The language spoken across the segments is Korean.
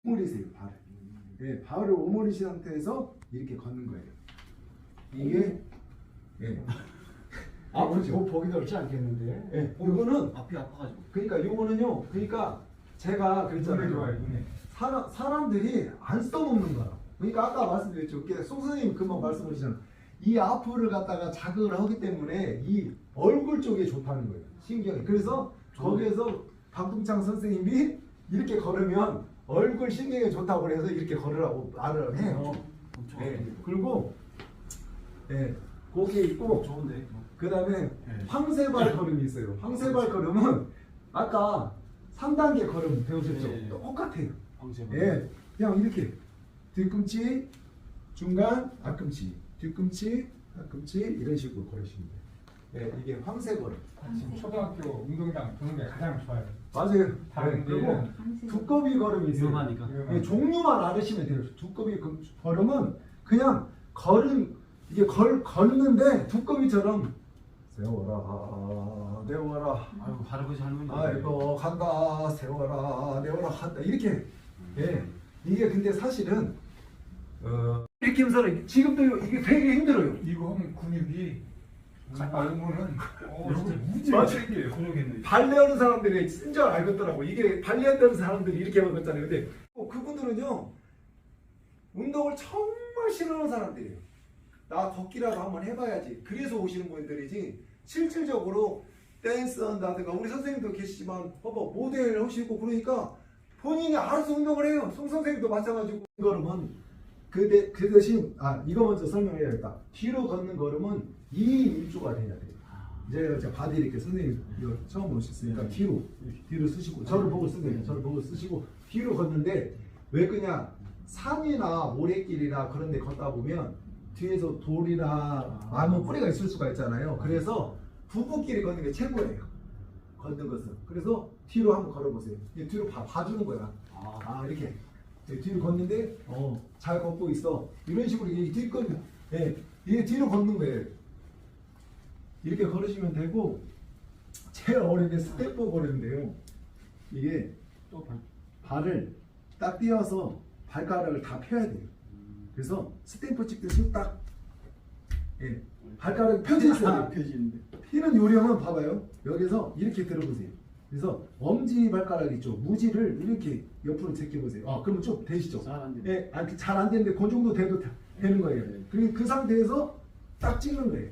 오므리세요, 발을. 예, 발을 오므리신 상태에서 이렇게 걷는 거예요. 이게 예. 그렇죠. 보기도 어렵지 않겠는데. 예, 요거는 앞이 아파가지고. 그러니까 요거는요. 그러니까 제가 눈에 그랬잖아요. 좋아요, 눈에. 사람들이 안 써먹는 거라. 그러니까 아까 말씀드렸죠. 송 선생님 금방 말씀하시잖아요. 이 앞을 갖다가 자극을 하기 때문에 이 얼굴 쪽에 좋다는 거예요. 신경이. 그래서 거기에서 박동창 선생님이 이렇게 걸으면 얼굴 신경에 좋다고 그래서 이렇게 걸으라고 말을 해요. 네. 그리고 네. 그게 있고 좋은데. 그 다음에 네. 황새발 걸음이 있어요. 황새발 걸음은 아까 3단계 걸음 배우셨죠? 네. 똑같아요. 황새발. 예, 그냥 이렇게 뒤꿈치, 중간, 앞꿈치, 뒤꿈치, 앞꿈치 이런 식으로 걸으시면 돼요. 예, 이게 황새걸음. 지금 초등학교 운동장 도는 게 가장 좋아요. 맞아요. 다른 네, 그리고 데는 두꺼비 걸음이 있어요. 위험하니까. 예, 종류만 알으시면 돼요. 두꺼비 걸음은 그냥 이게 걷는데 두꺼비처럼 세워라, 내워라. 아이고 할아버지 할머니. 아이고 간다, 세워라, 내워라 한다 이렇게. 예, 이게 근데 사실은 이렇게 하면서 지금도 이게 되게 힘들어요. 이거 하면 근육이 알고는 무지 맞아요. 생겨요. 근육있네. 발레하는 사람들이 쓴 줄 알겠더라고. 이게 발레하는 사람들이 이렇게 하는 거잖아요. 근데 그분들은요 운동을 정말 싫어하는 사람들이에요. 나 걷기라도 한번 해봐야지. 그래서 오시는 분들이지 실질적으로 댄스 한다든가 우리 선생님도 계시지만 봐봐 모델 하시고 그러니까 본인이 알아서 운동을 해요. 송 선생님도 마찬가지고. 걸음은 그 대신 이거 먼저 설명해야겠다. 뒤로 걷는 걸음은 2인 1조가 돼야 돼요. 이제 바디 이렇게 선생님 이거 처음 오셨으니까 뒤로 쓰시고 저를 보고 쓰세요. 저를 보고 쓰시고 뒤로 걷는데 왜 그냥 산이나 모래길이나 그런 데 걷다 보면 뒤에서 돌이나 나무 뿌리가 있을 수가 있잖아요. 그래서 부부끼리 걷는 게 최고예요. 걷는 것은. 그래서 뒤로 한번 걸어보세요. 뒤로 봐주는 거야. 이렇게 뒤로 걷는데 잘 걷고 있어. 이런 식으로 이게 뒤로 걷는 거예요. 이렇게 걸으시면 되고 제일 어려운 게 스텝보 걸음인데요. 이게 또 발을 딱 띄어서 발가락을 다 펴야 돼요. 그래서 스탬프 찍듯이 딱 발가락이 펴져 있어야 돼요. 펴지는데. 피는 요령은 봐봐요. 여기서 이렇게 들어보세요. 그래서 엄지 발가락 있죠. 무지를 이렇게 옆으로 제껴보세요. 그러면 좀 되시죠? 잘 안 돼. 잘 안 되는데 그 정도 돼도 되는 거예요. 그리고 그 상태에서 딱 찍는 거예요.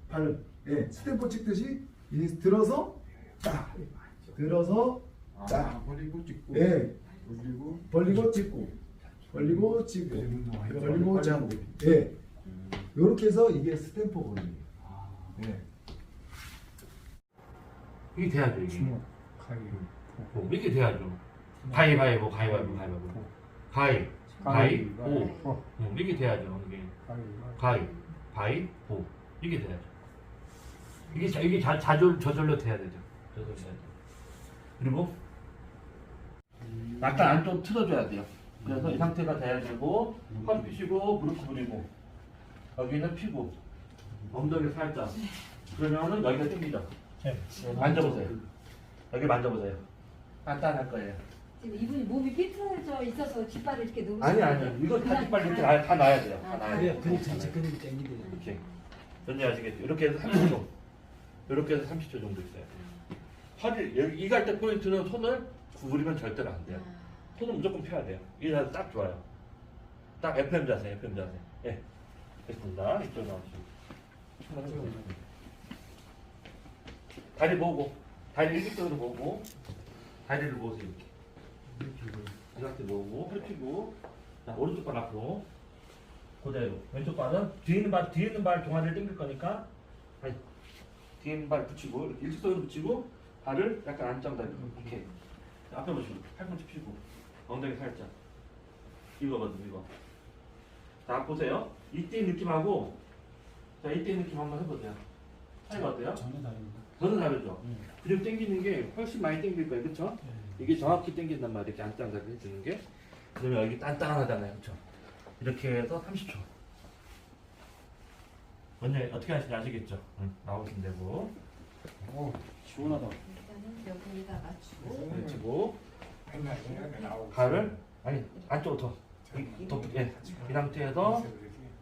발을 스탬프 찍듯이 들어서 딱 들어서 딱 벌리고 찍고. 벌리고. 벌리고 찍고 벌리고 찍고 벌리고 잡고 이렇게 해서 이게 스탬프 걸음이에요. 이게 돼야죠, 이게. 주먹, 가위, 이렇게 돼야죠. 가위바위보, 가위바위보. 이렇게 돼야죠, 이게. 가위바위보. 이게 돼야죠. 이게 저절로 돼야 되죠. 저절로 돼야 돼요. 그리고 약간 안쪽 틀어줘야 돼요. 그래서 이 상태가 돼야 되고, 허리 펴시고, 무릎 구부리고, 여기는 피고, 엉덩이 살짝. 그러면은 여기가 당기죠. 만져보세요. 여기 만져보세요. 단단할 거예요. 지금 이분이 몸이 삐뚤어져 있어서 뒷발을 이렇게 놓으시는 아니. 이거 다 뒷발 이렇게 다 놔야 돼요. 다 놔야 돼요. 근육 전체 근육이 땡기대. 이렇게. 뭔지 아시겠죠? 이렇게 해서 30초. 이렇게 해서 30초 정도 있어요. 허리, 여기 이갈 때 포인트는 손을 구부리면 절대로 안 돼요. 손은 무조건 펴야 돼요. 이 자세 딱 좋아요. 딱 FM 자세. 예. 됐습니다. 이쪽 나오시고. 다리 모으고, 다리 일직선으로 모으고, 다리를 모으세요. 이렇게. 이 상태 모으고, 허리 펴고, 자, 오른쪽 발 앞으로. 그대로. 왼쪽 발은 뒤에 있는 발 동아리를 당길 거니까, 뒤에 있는 발 붙이고, 이렇게 일직선으로 붙이고, 발을 약간 안짱다 이렇게. 앞에 보시고, 팔꿈치 펴고, 엉덩이 살짝. 이거거든, 이거. 자, 보세요. 이때 느낌하고, 자, 이때 느낌 한번 해보세요. 차이가 어때요? 전혀 다릅니다. 저는 다르죠. 근육 당기는 게 훨씬 많이 당길 거예요, 그렇죠? 이게 정확히 당긴단 말이에요. 이렇게 안짱다리 해주는 게. 그러면 여기 단단하잖아요, 그렇죠? 이렇게 해서 30초. 먼저 어떻게 하시는지 아시겠죠? 나오시면 되고. 시원하다. 일단은 여기에다 맞추고 그렇고 맨날 나오고 발을 아니 안쪽으로 더. 예. 이 상태에서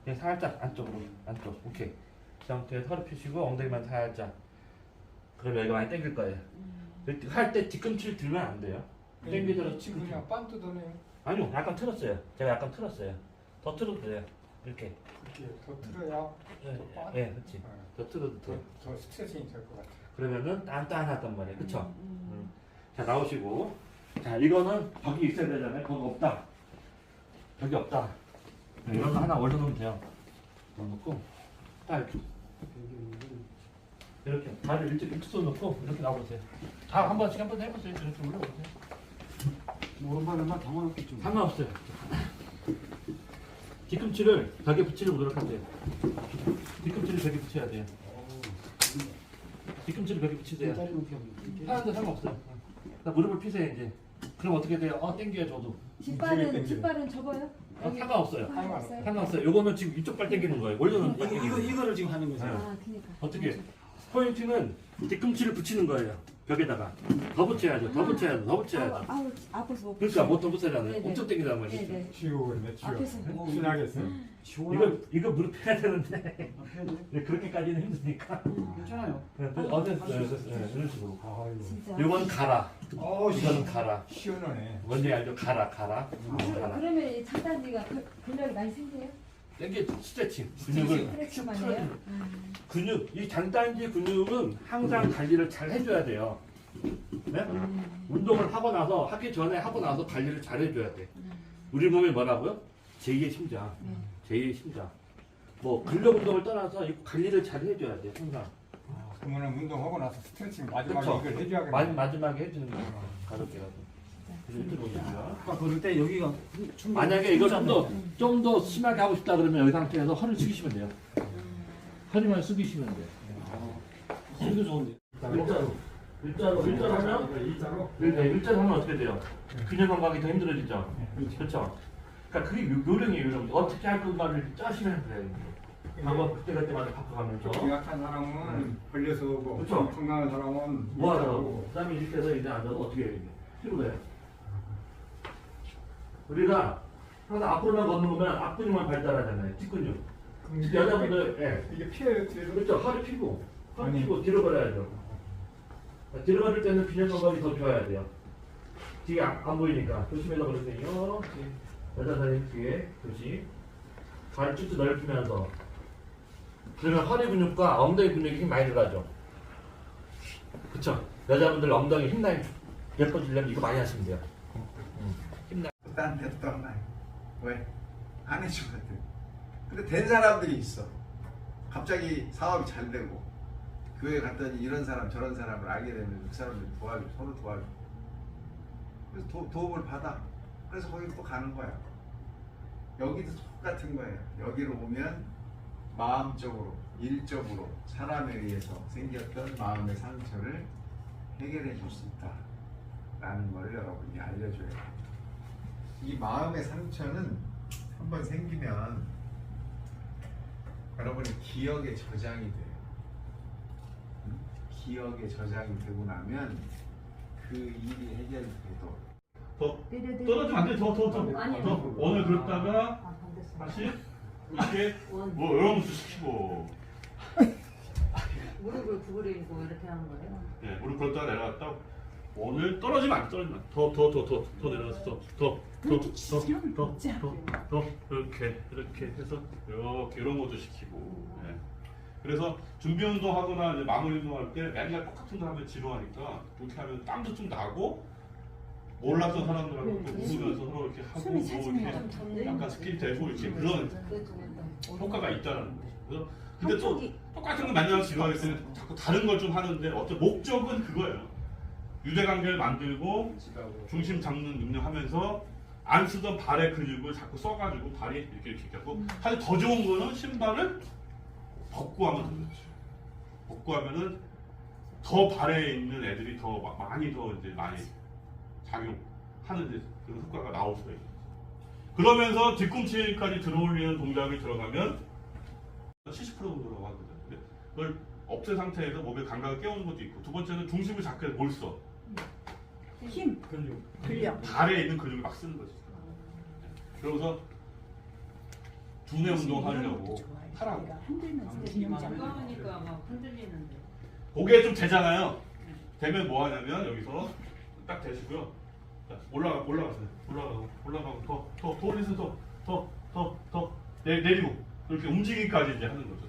예, 살짝 안쪽으로 안쪽. 오케이. 이 상태에서 허리 펴시고 엉덩이만 살짝. 그러면 여기가 많이 당길 거예요. 할 때 뒤꿈치를 들면 안 돼요. 당기더라도 지금 그냥 빤 뜯어내요. 아니요, 약간 틀었어요. 제가 약간 틀었어요. 더 틀어도 돼요. 이렇게. 이렇게 더 틀어야 예, 그렇지. 더 틀어도 돼요. 더 스트레칭이 될 것 같아요. 그러면은 단단하단 말이에요. 그쵸? 자, 나오시고. 자, 이거는 벽이 있어야 되잖아요. 벽 없다. 벽이 없다. 네, 이런 거 하나 올려놓으면 돼요. 넣어놓고, 딱 이렇게. 이렇게. 다리를 이렇게 툭 놓고, 이렇게 나오세요. 다 한 번씩 한번 해보세요. 이렇게 올려보세요. 오른발에만 담아놓겠죠. 상관없어요. 뒤꿈치를 벽에 붙이려고 노력하세요. 뒤꿈치를 벽에 붙여야 돼요. 뒤꿈치를 벽에 붙이세요. 다리 높이 하면 하는데 상관없어요. 나 무릎을 피세요 이제. 그럼 어떻게 돼요? 당겨요 저도. 뒷발은 접어요? 상관없어요. 상관없어요? 상관없어요. 요거는 지금 이쪽 발 당기는 거예요. 원래는 이거를 지금 하는 거죠. 아, 그니까. 어떻게? 포인트는 뒤꿈치를 붙이는 거예요. 벽에다가 더 붙여야죠. 더 붙여야죠. 더 붙여야죠. 아우, 아파서 못 그러니까 못 더 붙여잖아요. 네네. 엄청 당기단 말이죠. 네네. 치우겠네, 앞에서. 신나겠어요. 이거 무릎 펴야 되는데 네, 그렇게까지는 힘드니까. 괜찮아요. 이런 식으로. 아이고. 진짜. 이건 가라. 이거는 가라. 시원하네. 뭔지 알죠? 가라. 가라. 그러면 이 장단지가 근력이 많이 생겨요? 이게 스트레칭. 근육을 스트레칭만 쭉 해요? 풀어주는 근육, 이 장단지 근육은 항상 관리를 잘 해줘야 돼요. 네? 운동을 하고 나서, 하기 전에 하고 나서 관리를 잘 해줘야 돼. 우리 몸에 뭐라고요? 제2의 심장. 제2의 심장. 뭐, 근력 운동을 떠나서 이 관리를 잘 해줘야 돼, 항상. 그러면 운동하고 나서 스트레칭 마지막에 그쵸? 이걸 해줘야겠네. 마지막에 해주는 거예요. 가볍게라도. 그래서 이렇게 보시면. 아까 그럴 때 여기가 만약에 이걸 좀 더 심하게 하고 싶다 그러면 여기 상태에서 허리를 숙이시면 돼요. 허리만 숙이시면 돼요. 이거 좋은데. 일자로 하면 일자로 하면 어떻게 돼요? 균형 감각이 더 힘들어지죠. 그렇죠. 그러니까 그게 요령이에요. 요령. 어떻게 할 건가를 짜시면 돼요. 방법 그때마다 바꿔가면서. 약한 사람은 벌려서 오고 그쵸. 건강한 사람은 모아서 그다음에 이렇게 해서 이제 앉아서 어떻게 해요? 피로해요. 우리가 항상 앞으로만 걷는 거면 앞근육만 발달하잖아요. 뒷근육. 여자분들 이게 피해요, 뒤로. 그렇죠. 허리 피고 뒤로 걸어야죠. 뒤로 걸을 때는 균형 감각이 더 좋아야 돼요. 뒤에 안 보이니까 조심해서 걸으세요. 여자 다리 뒤에 그렇지. 다리 쭉쭉 넓히면서 그러면 허리 근육과 엉덩이 근육이 힘 많이 들어가죠. 그렇죠. 여자분들 엉덩이 힘나게 예뻐지려면 이거 많이 하시면 돼요. 난 됐던 날. 왜? 안 해주거든. 근데 된 사람들이 있어. 갑자기 사업이 잘 되고 교회 갔더니 이런 사람 저런 사람을 알게 되면 그 사람들 도와줘. 서로 도와줘. 그래서 도움을 받아. 그래서 거기 또 가는 거야. 여기도 똑같은 거예요. 여기로 오면 마음적으로, 일적으로 사람에 의해서 생겼던 마음의 상처를 해결해 줄 수 있다 라는 걸 여러분이 알려줘야 돼요. 이 마음의 상처는 한번 생기면 여러분의 기억에 저장이 돼요. 기억에 저장이 되고 나면 그 일이 해결이 돼도 더 떨어지면 안 돼. 아니요. 더 원을 그렸다가 아, 반대쪽. 다시 이렇게 원. 뭐 이런 것도 시키고 무릎을 구부리고 이렇게 하는 거예요? 예, 무릎 그렸다가 내려갔다 원을 떨어지면 안 돼. 떨어지면 더 내려가서 더 이렇게 해서 이렇게 이런 것도 시키고 예. 그래서 준비 운동하거나 이제 마무리 운동할 때 맨날 똑같은 거 하면 지루하니까 이렇게 하면 땀도 좀 나고 몰랐던 사람들하고 또 웃으면서 서로 이렇게 하고 숨이 뭐 차지면 이렇게 좀 덥네. 약간 스킬 되고 이렇게 그런 효과가 있다는 거죠. 그래서 근데 또 똑같은 거 맨날 지루하기 때문에 자꾸 다른 걸 좀 하는데 어떤 목적은 그거예요. 유대관계를 만들고 중심 잡는 능력하면서 안 쓰던 발의 근육을 자꾸 써가지고 발이 이렇게 하고 사실 더 좋은 거는 신발을 벗고 하면 더 좋죠. 벗고 하면은 더 발에 있는 애들이 더 많이 작용하는 데 그런 효과가 나올 수가 있어요. 그러면서 뒤꿈치까지 들어올리는 동작이 들어가면 70% 정도라고 하거든요. 근데 그걸 없앤 상태에서 몸의 감각을 깨우는 것도 있고 두 번째는 중심을 잡게 뭘 써? 힘. 발에 있는 근육을 막 쓰는 거지. 그러고서 두뇌 운동 하려고 하라고. 건강하니까 막 흔들리는데. 그게 좀 되잖아요. 되면 뭐 하냐면 여기서 딱 대시고요. 자, 올라가세요. 올라가고 더 올리세요. 더 내리고 이렇게 움직이기까지 이제 하는 거죠.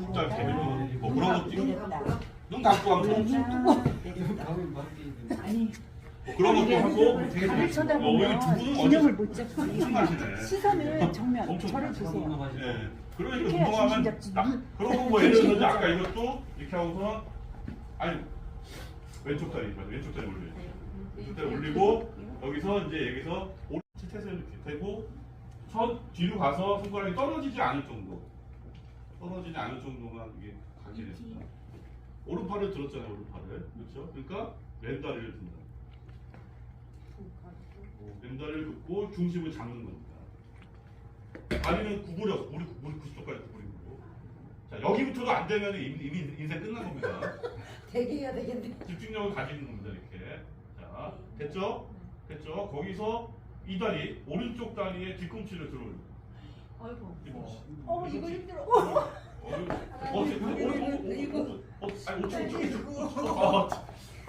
진짜 재밌는 뭐 그런 것도 있고 눈 감고 하면 아니 뭐 그런 것도 하고 발을 여기 두 쳐다보면 분은 균형을 어디 못 잡고 엄청 가시네. 시선을 정면 엄청 저를 보세요. 예. 그러니까 이렇게 운동하면 중심 잡지. 딱 그러고 뭐 예를 들어서 아까 이것도 이렇게 하고서 아니 왼쪽 다리 올려요. 왼쪽 다리 올리고 여기서 오른쪽에서 이렇게 되고 뒤로 가서 손가락이 떨어지지 않을 정도. 떨어지지 않을 정도만 이게 가게 됩니다. 오른팔을 들었잖아요. 오른팔을 그렇죠? 그러니까 왼다리를 든다. 왼다리를 긋고 중심을 잡는 겁니다. 다리는 구부려서 우리 90도까지 구부리고. 자 여기부터도 안 되면 이미 인생 끝난 겁니다. 되게 해야 되겠네. 집중력을 가지는 겁니다. 이렇게. 자 됐죠? 됐죠? 거기서 이 다리 오른쪽 다리에 뒤꿈치를 들어올려. 아이고. 뒤꿈치. 이거 힘들어.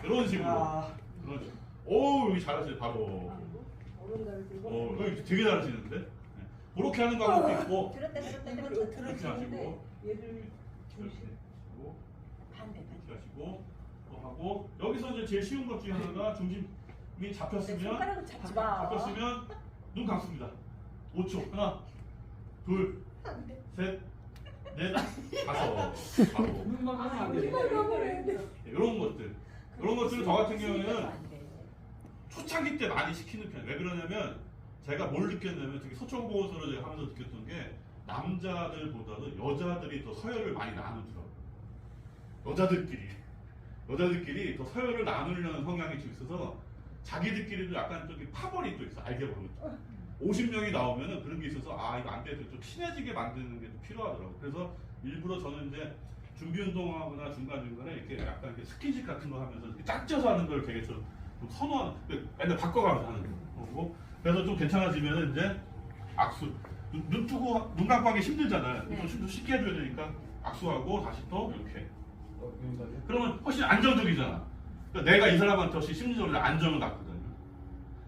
이런 식으로. 오, 여기 잘하세요, 바로. 오른다리 들고. 여기 되게 잘하시는데. 네. 그렇게 하는 방법도 있고. 들었다. 이렇게 하시고, 얘를 이렇게 하시고, 반대. 이렇게 하시고, 또 하고. 여기서 이제 제일 쉬운 것 중에 하나가 중심이 잡혔으면, 손가락을 잡지 마. 잡혔으면 눈 감습니다. 5초. 하나, 둘, 셋, 넷, 다섯. 바로. 눈만 하면 안 돼. 이런 것들. 이런 것들을 저 같은 경우에는 초창기 때 많이 시키는 편이에요. 왜 그러냐면 제가 뭘 느꼈냐면 되게 서초보호소를 제가 하면서 느꼈던 게 남자들보다는 여자들이 더 서열을 많이 나누더라고요. 여자들끼리 더 서열을 나누려는 성향이 좀 있어서 자기들끼리도 약간 좀 파벌이 또 있어. 알게 모르게. 50명이 나오면은 그런 게 있어서 아 이거 안 돼서 좀 친해지게 만드는 게 좀 필요하더라고요. 그래서 일부러 저는 이제 준비 운동하거나 중간중간에 이렇게 약간 이렇게 스킨십 같은 거 하면서 이렇게 짝져서 하는 걸 되게 좀 선호하는, 맨날 바꿔가면서 하는 거고. 그래서 좀 괜찮아지면은 이제 악수. 눈 뜨고 눈 감고 하기 힘들잖아요. 네. 좀 쉽게 해줘야 되니까 악수하고 다시 또 이렇게. 그러면 훨씬 안정적이잖아. 그러니까 내가 이 사람한테 훨씬 심리적으로 안정을 갖거든요.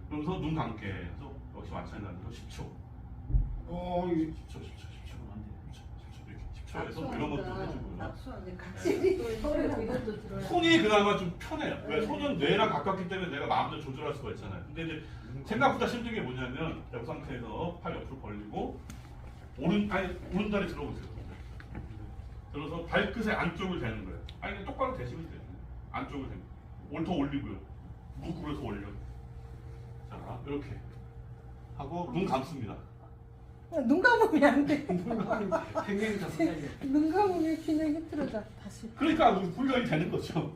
그러면서 눈 감게 해서 역시 마찬가지로 10초. 10초. 이렇게 10초에서 이런 것도 해주고요. 낙수하는데 같이 이것도 들어야. 손이 그나마 좀 편해요. 왜? 손은 뇌랑 가깝기 때문에 내가 마음대로 조절할 수가 있잖아요. 근데 이제 생각보다 힘든 게 뭐냐면 이 상태에서 팔 옆으로 벌리고 오른다리 들어보세요. 들어서 발끝의 안쪽을 대는 거예요. 그냥 똑바로 대시면 돼요. 안쪽을 대고 더 올리고요. 무릎을 더 올려. 자 이렇게 하고 눈 감습니다. 눈 감으면 안 돼. 굉장히 더 생각이. 눈 감으면 균형이 흐트러져. 다시. 그러니까 훈련이 되는 거죠.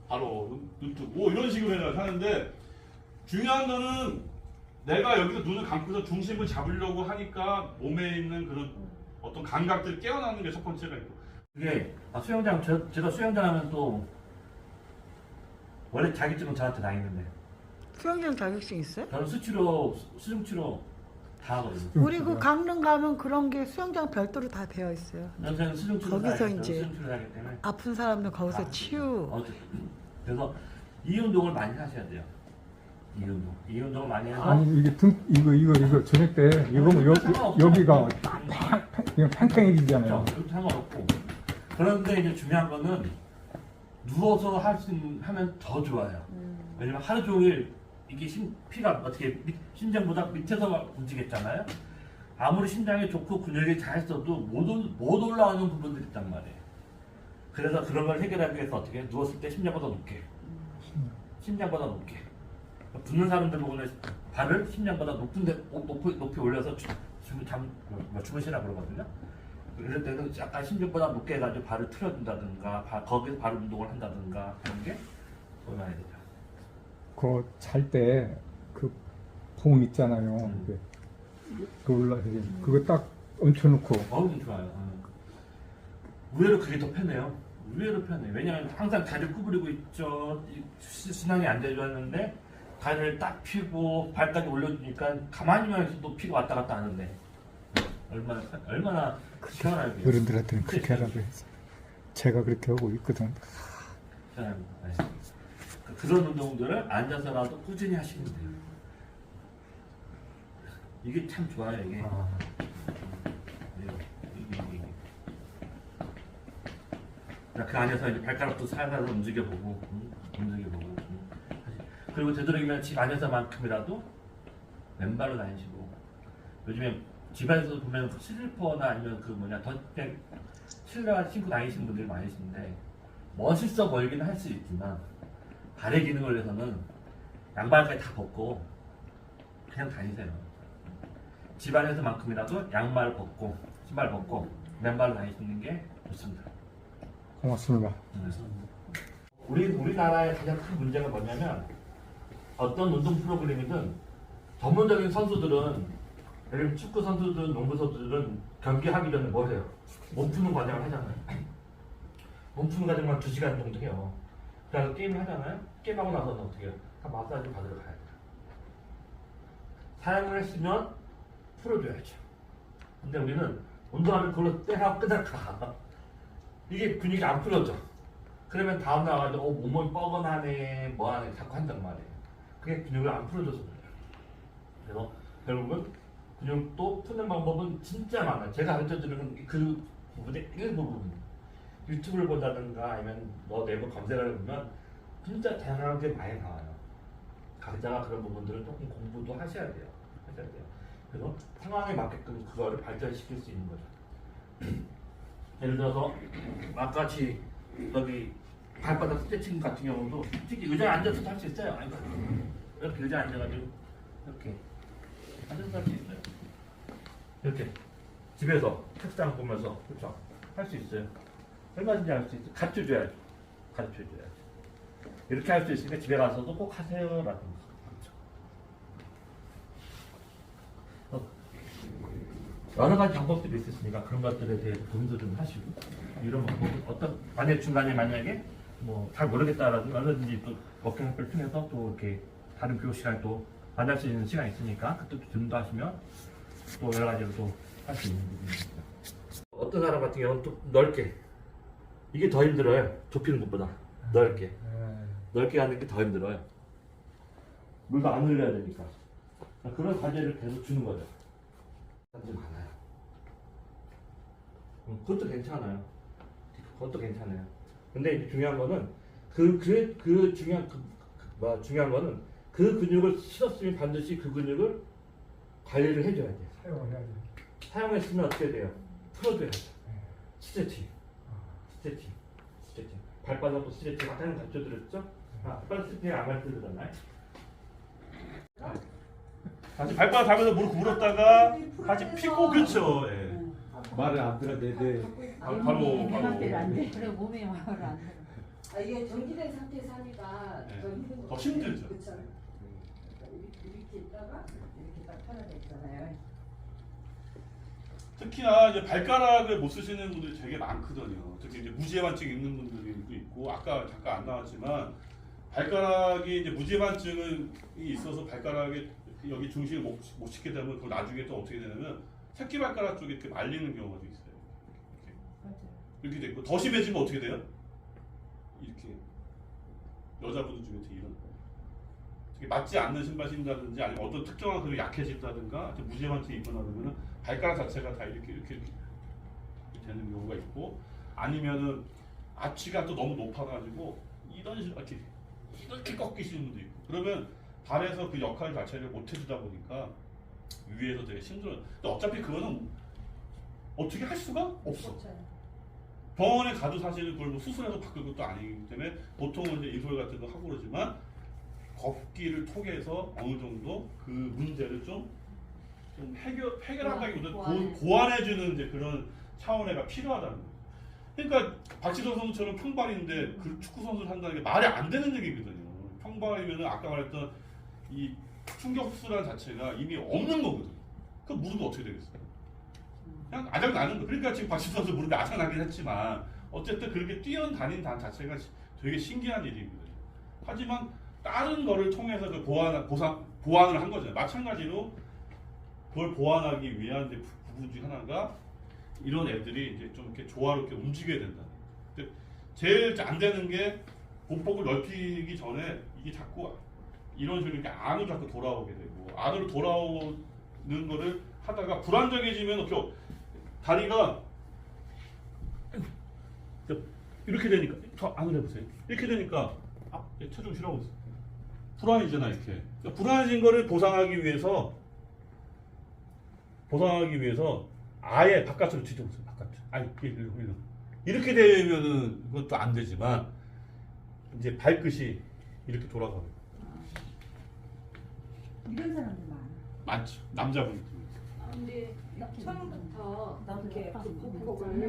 바로 눈 뜨고 이런 식으로 해서 하는데 중요한 거는 내가 여기서 눈을 감고서 중심을 잡으려고 하니까 몸에 있는 그런 어떤 감각들 깨어나는 게 첫 번째가 있고. 그게 수영장 제가 수영장 하면 또 원래 자격증은 저한테 다 있는데 수영장 자격증 있어요? 저는 수중치료 다 하거든요. 우리 그 강릉 가면 그런 게 수영장 별도로 다 되어 있어요. 저는 수중치료 거기서 이제 수중치료 하기 때문에 아픈 사람들 거기서 치유. 그래서 이 운동을 많이 하셔야 돼요. 이 운동을 많이 해서 아니 이게 이거 저녁 때 이거 여기가 그냥 팽팽해지잖아요. 그렇죠. 상관없고. 그런데 이제 중요한 거는 누워서 하면 더 좋아요. 왜냐면 하루 종일 이게 피가 어떻게 심장보다 밑에서 움직였잖아요. 아무리 심장이 좋고 근육이 잘 써도 못 올라가는 부분들이 있단 말이에요. 그래서 그런 걸 해결하기 위해서 어떻게 누웠을 때 심장보다 높게 붙는 사람들 보고는 발을 심장보다 높이 올려서 주무시라 그러거든요. 이럴 때는 약간 심장보다 높게 해가지고 발을 틀어준다든가 거기서 발 운동을 한다든가 하는 게 도움이 되죠. 그 잘 때 그 봄 있잖아요. 그거 딱 얹혀놓고 어우 좋아요. 의외로 그게 더 편해요. 의외로 편해. 왜냐하면 항상 다리를 구부리고 있죠. 순환이 안 되죠 했는데 다리를 딱 펴고 발까지 올려주니까 가만히만 있어도 피가 왔다 갔다 하는데 얼마나 시원하게 어른들한테는 그렇게 하라고 해서 제가 그렇게 하고 있거든. 시원합니다. 네. 그런 운동들을 앉아서라도 꾸준히 하시면 돼요. 이게 참 좋아요 이게. 이게. 그 안에서 이제 발가락도 살살 움직여보고, 움직여보고. 그리고 되도록이면 집 안에서만큼이라도 맨발로 다니시고. 요즘에 집안에서 보면 슬리퍼나 아니면 그 덧백 실내화 신고 다니시는 분들이 많으신데 멋있어 보이기는 할 수 있지만 발의 기능을 위해서는 양발까지 다 벗고 그냥 다니세요. 집안에서만큼이라도 양말 벗고 신발 벗고 맨발로 다니시는 게 좋습니다. 고맙습니다. 우리나라의 가장 큰 문제가 뭐냐면 어떤 운동 프로그램이든 전문적인 선수들은 예를 들면 축구 선수들은 농구 선수들은 경기하기 전에 뭘 해요? 몸 푸는 과정을 하잖아요. 몸 푸는 과정만 2시간 정도 해요. 그래서 게임을 하잖아요. 게임하고 나서는 어떻게 해요? 한 마사지 받으러 가야 돼요. 사용을 했으면 풀어줘야죠. 근데 우리는 운동하면 그걸로 때하고 끄덕 가. 이게 근육이 안 풀어져. 그러면 다음 날 와가지고 몸이 뻐근하네 뭐하네 자꾸 한단 말이에요. 그게 근육을 안 풀어줘서 그래요. 그래서 결국은 근육도 푸는 방법은 진짜 많아요. 제가 가르쳐드리는 그 부분의 일부분. 유튜브를 본다든가 아니면 뭐 네이버 검색을 보면 진짜 다양하게 많이 나와요. 각자가 그런 부분들을 조금 공부도 하셔야 돼요. 그래서 상황에 맞게끔 그거를 발전시킬 수 있는 거죠. 예를 들어서 아까같이 여기 발바닥 스트레칭 같은 경우도 특히 의자에 앉아서도 할 수 있어요. 아니, 이렇게 의자에 앉아가지고 이렇게 앉아서 할 수 있어요. 이렇게 집에서 책상 보면서 그렇죠? 할 수 있어요. 얼마든지 할 수 있어요. 가르쳐줘야죠. 가르쳐줘야죠. 이렇게 할 수 있으니까 집에 가서도 꼭 하세요라는 거. 여러 가지 방법들이 있으니까 그런 것들에 대해서 고민도 좀 하시고 이런 방법은 어떤 만약에 뭐 잘 모르겠다라든가 얼마든지 또 워킹숍을 통해서 또 이렇게 다른 교육 시간에 또 만날 수 있는 시간이 있으니까 그때 또 질문도 하시면 또 여러 가지로 또 할 수 있는 부분입니다. 어떤 사람 같은 경우는 또 넓게 이게 더 힘들어요. 좁히는 것보다 넓게 하는 게 더 힘들어요. 물도 안 흘려야 되니까 그런 과제를 계속 주는 거죠. 사람들이 많아요. 그것도 괜찮아요. 그것도 괜찮아요. 근데 이제 중요한 거는 중요한 거는 그 근육을 실었으면 반드시 그 근육을 관리를 해줘야 돼요. 사용을 해야 돼. 사용했으면 어떻게 돼요? 풀어줘야죠. 스트레칭. 발바닥도 스트레칭 아까는 가르쳐드렸죠? 발바닥 스트레칭 안 가르쳐드렸나요? 다시 발바닥 닿으면서 무릎 꿇었다가 다시 피고 그렇죠. 예. 말을 안 들어 내 바로 그래 몸에 말을 안 들어. 아, 이게 정지된 상태에서 하니까 네. 더 힘든 더 힘들죠. 그쵸. 이렇게 있다가 이렇게 딱 편하게 있잖아요. 특히나 이제 발가락을 못 쓰시는 분들이 되게 많거든요. 특히 이제 무지해반증 있는 분들도 있고 아까 잠깐 안 나왔지만 발가락이 이제 무지해반증이 있어서 발가락에 여기 중심을 못 싣게 되면 그걸 나중에 또 어떻게 되냐면 새끼발가락 쪽에 이렇게 말리는 경우가 도 있어요. 이렇게 돼 있고 더 심해지면 어떻게 돼요? 이렇게 여자분들 중에 이런 되게 맞지 않는 신발 신다든지 아니면 어떤 특정한 그릇이 약해진다든가 무지해반증이 있거나 그러면은 발가락 자체가 다 이렇게 되는 경우가 있고 아니면은 아치가 또 너무 높아가지고 이런 식으로 이렇게 꺾이시는 분도 있고 그러면 발에서 그 역할 자체를 못 해주다 보니까 위에서 되게 힘들어요. 근데 어차피 그거는 어떻게 할 수가 없어. 병원에 가도 사실은 그걸 뭐 수술해서 바꿀 것도 아니기 때문에 보통은 이제 인솔 같은 거 하고 그러지만 걷기를 통해서 어느 정도 그 문제를 좀 해결한다기보다 고안해주는 이제 그런 차원에가 필요하다는 거예요. 그러니까 박지성 선수처럼 평발인데 그 축구 선수를 한다는 게 말이 안 되는 얘기거든요. 평발이면은 아까 말했던 이 충격 흡수란 자체가 이미 없는 거거든. 그 무릎이 어떻게 되겠어요? 그냥 아작 나는 거. 그러니까 지금 박지성 선수 무릎이 아작 나긴 했지만 어쨌든 그렇게 뛰어다닌 자체가 되게 신기한 일이거든요. 하지만 다른 거를 통해서 그 보완을 한 거잖아요. 마찬가지로 그걸 보완하기 위한 이제 부분 중 하나가 이런 애들이 이제 좀 이렇게 조화롭게 움직여야 된다. 근데 제일 안 되는 게 보폭을 넓히기 전에 이게 자꾸 이런 식으로 이렇게 안으로 자꾸 돌아오게 되고 안으로 돌아오는 거를 하다가 불안정해지면 이렇게 다리가 이렇게 되니까 더 안으로 해보세요. 이렇게 되니까 체중 실하고 있어. 불안해지잖아 이렇게. 그러니까 불안해진 거를 보상하기 위해서 아예 바깥으로 뒤져보세요. 바깥으로. 아니 이렇게 되면은 그것도 안 되지만 이제 발끝이 이렇게 돌아가고. 이런 사람들 많아. 많죠. 남자분. 근데 처음부터 이렇게 그 보폭을 네.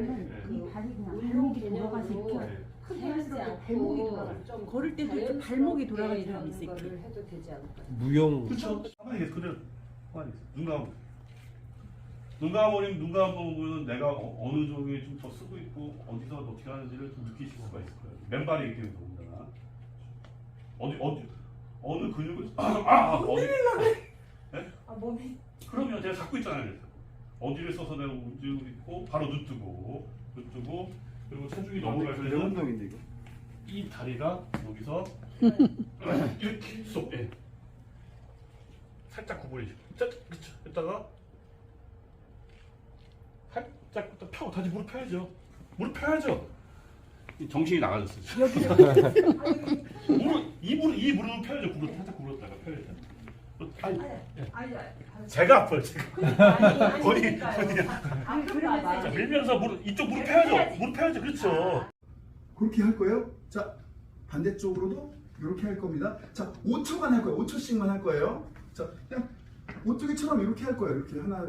이 발이 그냥 운동 발목이 돌아가서 개념으로 이렇게 크게 하지 않고 발목이 돌아가요. 좀 걸을 때도 이렇게 자연스럽게 발목이 돌아가는 사람이 있어요, 이런 이렇게. 거를 해도 되지 않을까요? 무용. 그렇죠. 가만히 계세요. 그대로 가만히 계세요. 눈 감아버리면 눈 감아보면 내가 어느 쪽에 좀 더 쓰고 있고 어디서 어떻게 하는지를 좀 느끼실 수가 있을 거예요. 맨발이 이렇게 됩니다. 어느 근육을 어디 몸이 그러면 제가 잡고 있잖아요. 그래서. 어디를 써서 내가 움직이고 있고 바로 눈 뜨고 그리고 체중이 넘어갈 때는 운동인데 이거. 이 다리가 여기서 이렇게 쏙 살짝 구부리시고 그쵸 했다가 살짝 펴고 다시 무릎 펴야죠. 무릎 펴야죠. 정신이 나가졌어요. 이 무릎을 펴야죠. 무릎 살짝 구부렸다가 펴야죠. 제가 아파요. 제가 거의 자, 밀면서 이쪽 무릎 펴야죠. 무릎 펴야죠. 그렇죠. 그렇게 할 거예요. 자, 반대쪽으로도 이렇게 할 겁니다. 자, 5초만 할 거예요. 5초씩만 할 거예요. 자, 그냥 오뚜기처럼 이렇게 할 거예요. 이렇게 하나,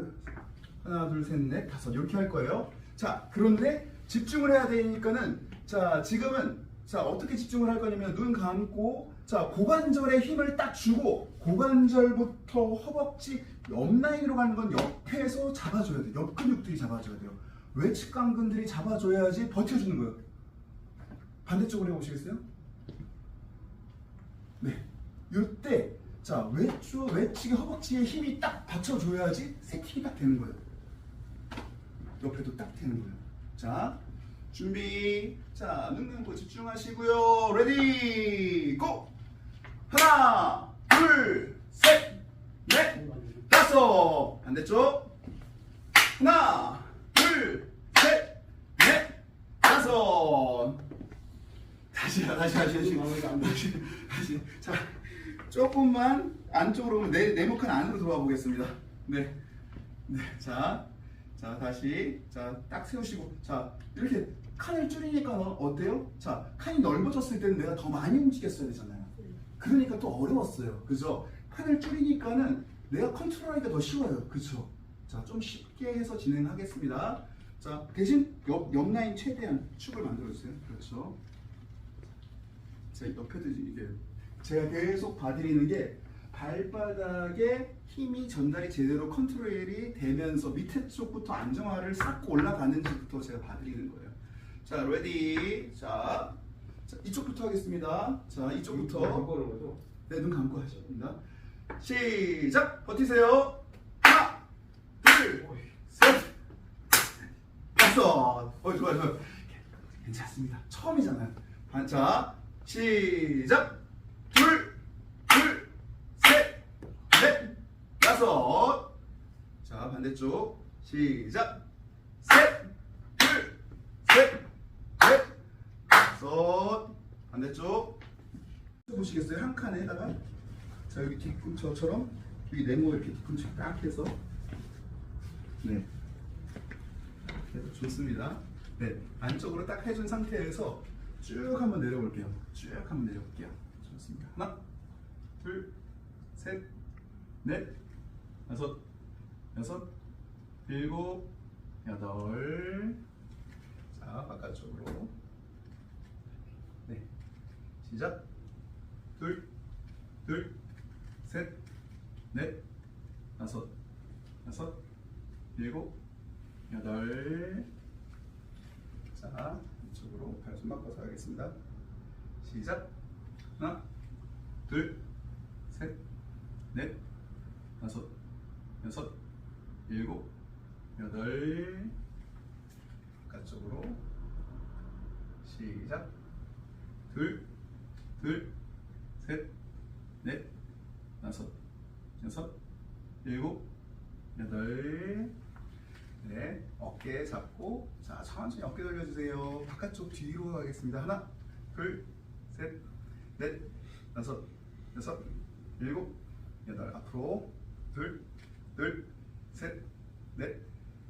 둘, 셋, 넷, 다섯 이렇게 할 거예요. 자, 그런데 집중을 해야 되니까는 자, 지금은 자, 어떻게 집중을 할 거냐면 눈 감고 자, 고관절에 힘을 딱 주고 고관절부터 허벅지 옆라인으로 가는 건 옆에서 잡아줘야 돼요. 옆 근육들이 잡아줘야 돼요. 외측 관근들이 잡아줘야지 버텨주는 거예요. 반대쪽으로 해보시겠어요? 네. 이때 자, 외측의 허벅지에 힘이 딱 받쳐줘야지 세팅이 딱 되는 거예요. 옆에도 딱 되는 거예요. 자, 준비. 자, 눈 감고 집중하시고요. 레디, 고! 하나, 둘, 셋, 넷, 다섯. 반대쪽. 하나, 둘, 셋, 넷, 다섯. 다시. 자, 조금만 안쪽으로 네모칸 안으로 들어와 보겠습니다. 네. 자, 다시. 자, 딱 세우시고. 자, 이렇게 칸을 줄이니까 어때요? 자, 칸이 넓어졌을 때는 내가 더 많이 움직였어야 되잖아요. 그러니까 또 어려웠어요. 그죠? 칸을 줄이니까는 내가 컨트롤하기가 더 쉬워요. 그죠? 자, 좀 쉽게 해서 진행하겠습니다. 자, 대신 옆 라인 최대한 축을 만들어주세요. 그렇죠? 자, 옆에도 이게 제가 계속 봐드리는 게 발바닥에 힘이 전달이 제대로 컨트롤이 되면서 밑에 쪽부터 안정화를 쌓고 올라가는지부터 제가 봐드리는 거예요. 자, 레디. 자, 이쪽부터 하겠습니다. 자, 이쪽부터. 네, 눈 감고 하십니다. 시작! 버티세요. 하나, 둘, 셋, 다섯. 좋아요. 괜찮습니다. 처음이잖아요. 자, 시작! 둘, 셋, 넷, 다섯. 자, 반대쪽. 시작! 셋, 둘, 셋, 넷, 다섯. 반대쪽. 보시겠어요? 한 칸에다가 자, 여기 뒤꿈치처럼 여기 네모 이렇게 뒤꿈치 딱 해서 네. 그래서 좋습니다. 네, 안쪽으로 딱 해준 상태에서 쭉 한번 내려볼게요. 쭉 한번 내려볼게요. 좋습니다. 하나, 둘, 셋, 넷, 다섯, 여섯, 일곱, 여덟. 자, 바깥쪽으로. 네, 시작. 둘, 셋, 넷, 다섯, 일곱, 여덟. 자, 이쪽으로 발 좀 바꿔서 하겠습니다. 시작. 하나, 둘, 셋, 넷, 다섯, 여섯, 일곱, 여덟. 바깥쪽으로 시작. 둘, 셋, 넷, 다섯, 여섯, 일곱, 여덟. 네, 어깨 잡고 자 천천히 어깨 돌려주세요. 바깥쪽 뒤로 가겠습니다. 하나, 둘, 셋, 넷, 다섯, 여섯, 일곱, 여덟. 앞으로 둘, 셋, 넷,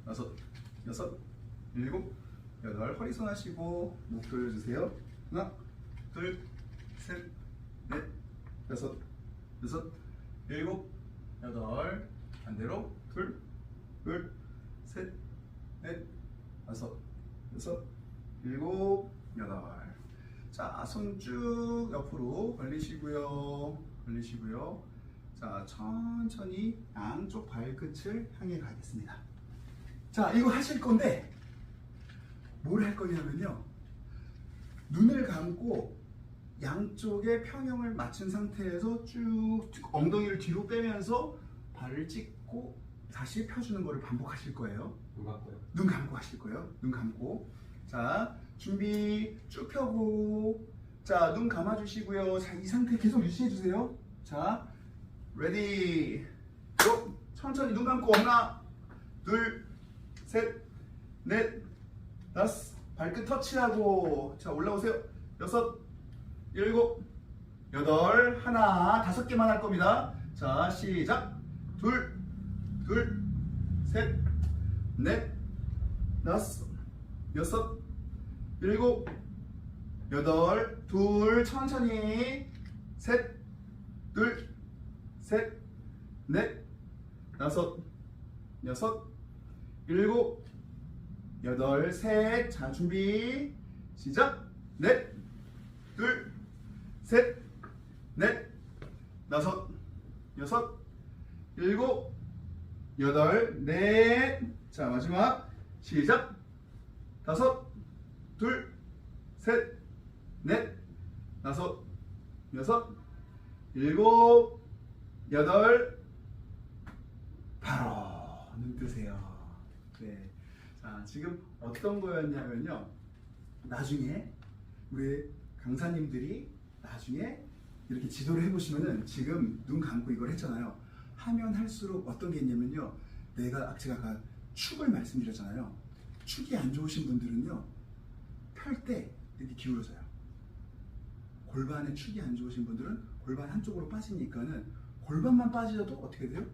다섯, 여섯, 일곱, 여덟. 허리선 하시고 목 돌려주세요. 하나, 둘, 셋, 넷, 다섯, 여섯, 일곱, 여덟. 반대로 둘, 셋, 넷, 다섯, 여섯, 일곱, 여덟. 자, 손 쭉 옆으로 벌리시고요. 자, 천천히 양쪽 발끝을 향해 가겠습니다. 자, 이거 하실 건데 뭘 할 거냐면요. 눈을 감고 양쪽의 평형을 맞춘 상태에서 쭉 엉덩이를 뒤로 빼면서 발을 찍고 다시 펴주는 거를 반복하실 거예요. 눈 감고 하실 거예요. 눈 감고. 자, 준비. 쭉 펴고. 자, 눈 감아주시고요. 자, 이 상태 계속 유지해주세요. 자, 레디. 고! 천천히 눈 감고. 하나, 둘, 셋, 넷, 다섯. 발끝 터치하고. 자, 올라오세요. 여섯, 일곱, 여덟. 하나, 5개만 할 겁니다. 자, 시작. 둘, 셋, 넷, 다섯, 여섯, 일곱, 여덟. 둘. 천천히. 셋, 넷, 다섯, 여섯, 일곱, 여덟. 셋. 자, 준비. 시작. 넷, 셋, 넷, 다섯, 여섯, 일곱, 여덟. 넷. 자, 마지막. 시작. 다섯, 셋, 넷, 다섯, 여섯, 일곱, 여덟. 바로 눈 뜨세요. 네. 자, 지금 어떤 거였냐면요. 나중에 우리 강사님들이 나중에 이렇게 지도를 해보시면은 지금 눈 감고 이걸 했잖아요. 하면 할수록 어떤 게 있냐면요. 제가 아까 축을 말씀드렸잖아요. 축이 안 좋으신 분들은요. 펼 때 이렇게 기울어져요. 골반에 축이 안 좋으신 분들은 골반 한쪽으로 빠지니까는 골반만 빠지셔도 어떻게 돼요?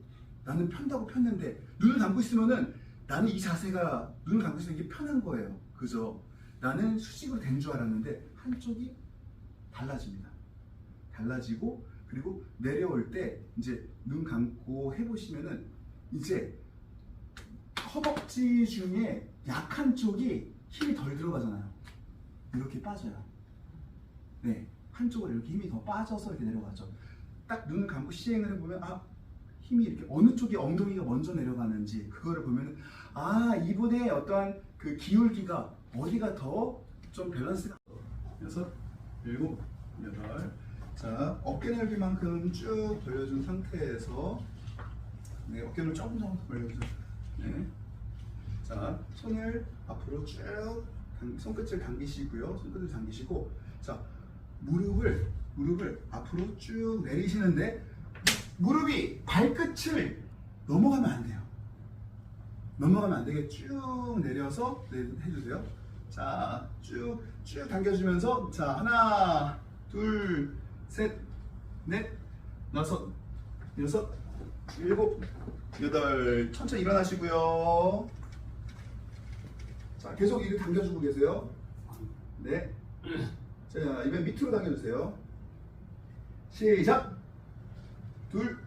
나는 편다고 폈는데 눈을 감고 있으면은 나는 이 자세가 눈을 감고 있으면 이게 편한 거예요. 그죠? 나는 수직으로 된 줄 알았는데 한쪽이 달라집니다. 달라지고 그리고 내려올 때 이제 눈 감고 해보시면은 이제 허벅지 중에 약한 쪽이 힘이 덜 들어가잖아요. 이렇게 빠져요. 네, 한쪽으로 이렇게 힘이 더 빠져서 이렇게 내려가죠. 딱 눈을 감고 시행을 해보면 힘이 이렇게 어느 쪽에 엉덩이가 먼저 내려가는지 그거를 보면 이분의 어떠한 그 기울기가 어디가 더 좀 밸런스가 여섯, 일곱, 여덟. 자, 어깨 넓이만큼 쭉 벌려준 상태에서 네, 어깨 넓이 조금 더 벌려주세요. 네. 자, 손을 앞으로 쭉 손끝을 당기시고요. 손끝을 당기시고 자, 무릎을 앞으로 쭉 내리시는데 무릎이 발끝을 넘어가면 안 돼요. 넘어가면 안 되게 쭉 내려서 해주세요. 자, 쭉 당겨주면서 자, 하나, 둘, 셋, 넷, 다섯, 여섯, 일곱, 여덟. 천천히 일어나시고요. 자, 계속 이렇게 당겨주고 계세요. 네. 자, 이번엔 밑으로 당겨주세요. 시작. 둘,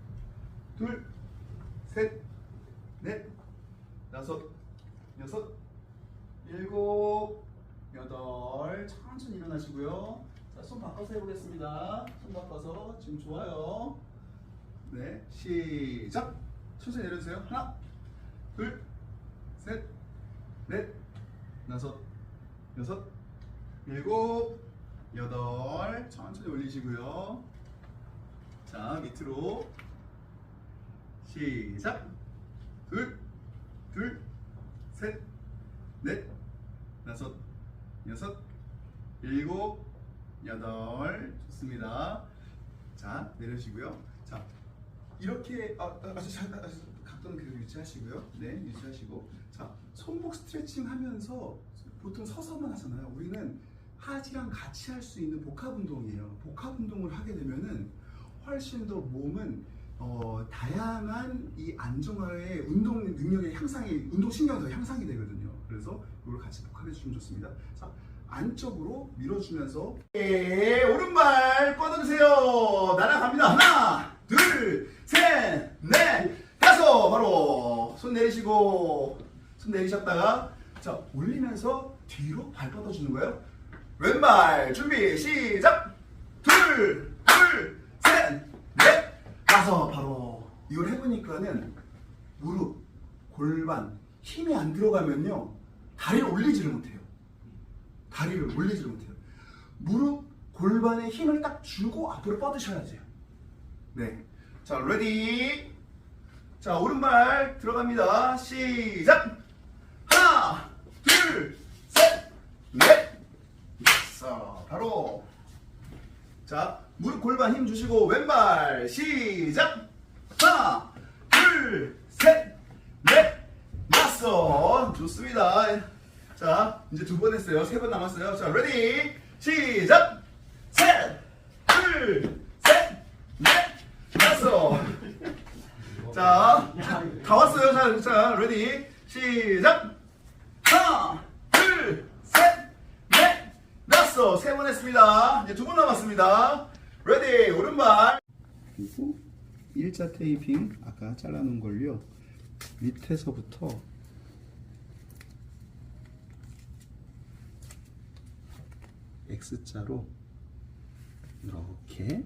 셋, 넷, 다섯, 여섯, 일곱, 여덟. 천천히 일어나시고요. 자, 손 바꿔서 해보겠습니다. 손 바꿔서 지금 좋아요. 네, 시작. 천천히 내려주세요. 하나, 둘, 셋, 넷, 다섯, 여섯, 일곱, 여덟. 천천히 올리시고요. 자, 밑으로. 시작. 둘, 셋, 넷, 다섯, 여섯, 일곱, 여덟. 좋습니다. 자, 내려주시고요. 자, 이렇게 각도는 계속 유지하시고요. 네, 유지하시고. 자, 손목 스트레칭 하면서 보통 서서만 하잖아요. 우리는 하지랑 같이 할 수 있는 복합 운동이에요. 복합 운동을 하게 되면은 훨씬 더 몸은 다양한 이 안정화의 운동 능력의 향상이, 운동 신경이 더 향상이 되거든요. 그래서 이걸 같이 복합해 주시면 좋습니다. 자, 안쪽으로 밀어주면서 오른발 뻗어주세요. 날아갑니다. 하나, 둘, 셋, 넷, 다섯. 바로 손 내리시고, 손 내리셨다가 자, 올리면서 뒤로 발 뻗어주는 거예요. 왼발 준비 시작. 둘, 셋, 넷, 다섯. 바로 이걸 해보니까는 무릎, 골반 힘이 안 들어가면요 다리를 올리지를 못해요. 다리를 올리지를 못해요. 무릎, 골반에 힘을 딱 주고 앞으로 뻗으셔야 돼요. 네. 자, 레디. 자, 오른발 들어갑니다. 시작. 하나, 둘, 셋, 넷, 다섯. 바로. 자, 무릎, 골반 힘 주시고 왼발 시작. 하나, 둘, 셋, 넷, 다섯. 좋습니다. 자, 이제 두 번 했어요. 세 번 남았어요. 자, 레디 시작. 셋, 둘, 셋, 넷, 다섯. 자, 다 왔어요. 자, 레디 시작. 하나, 둘, 셋, 넷, 다섯. 세 번 했습니다. 이제 두 번 남았습니다. 레디 오른발. 그리고 일자 테이핑 아까 잘라놓은 걸요 밑에서부터 X자로 이렇게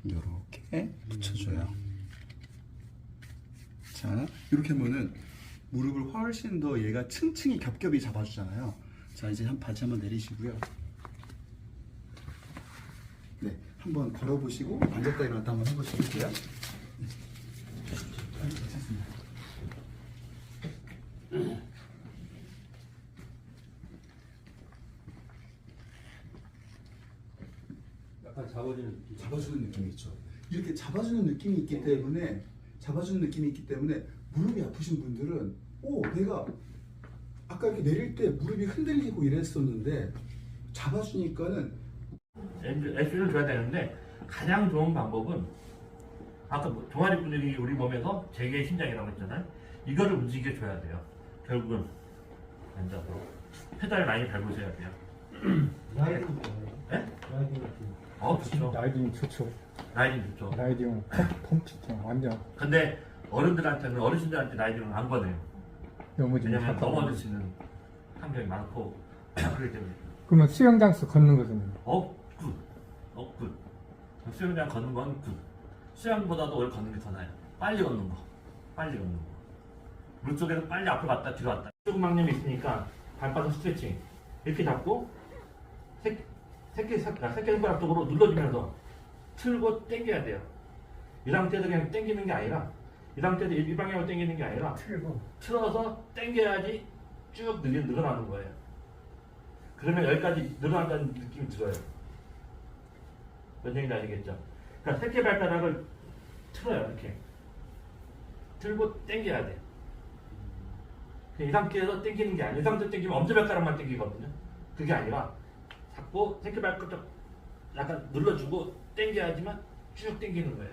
이렇게 붙여줘요. 자, 이렇게 하면은 무릎을 훨씬 더 얘가 층층이 겹겹이 잡아주잖아요. 자, 이제 바지 한번 내리시고요. 네, 한번 걸어보시고 앉았다 일어났다 한번 해보시겠어요? 네. 괜찮습니다. 약간 잡아주는 느낌이 있죠. 이렇게 잡아주는 느낌이 있기 때문에 무릎이 아프신 분들은 내가 아까 이렇게 내릴 때 무릎이 흔들리고 이랬었는데 잡아주니까는 S를 줘야 되는데 가장 좋은 방법은 아까 종아리 근육이 우리 몸에서 제개 심장이라고 했잖아요. 이거를 움직여 줘야 돼요. 결국은 앉아서 페달을 많이 밟으셔야 돼요. 라이딩 네? 좋죠. 라이딩 좋죠. 라이딩 좋죠. 라이딩은 펌치죠. 완전 근데 어르신들한테 라이딩은 안 권해요. 넘어지면 왜냐면 답답하고. 넘어질 수 있는 환경이 많고 그렇기 때문에. 그러면 수영장에서 걷는 것은 굿. 수영장 걷는 건 굿. 수영보다도 오래 걷는 게 더 나아요. 빨리 걷는 거. 물속에서 빨리 앞으로 갔다 뒤로 갔다. 척막염이 있으니까 발바닥 스트레칭. 이렇게 잡고 새끼 손가락 쪽으로 눌러주면서 틀고 당겨야 돼요. 이 상태에서 그냥 당기는 게 아니라 이 상태에서 이 방향으로 당기는 게 아니라 틀어서 당겨야지 쭉 늘어나는 거예요. 그러면 여기까지 늘어난다는 느낌이 들어요. 뭔 얘기인지 아시겠죠? 그러니까 새끼 발가락을 틀어요. 이렇게 틀고 당겨야 돼. 이 상태에서 당기는 게 아니에요. 이 상태에서 당기면 엄지발가락만 당기거든요. 그게 아니라 잡고 새끼 발가락 약간 눌러주고 당겨야지만 쭉 당기는 거예요.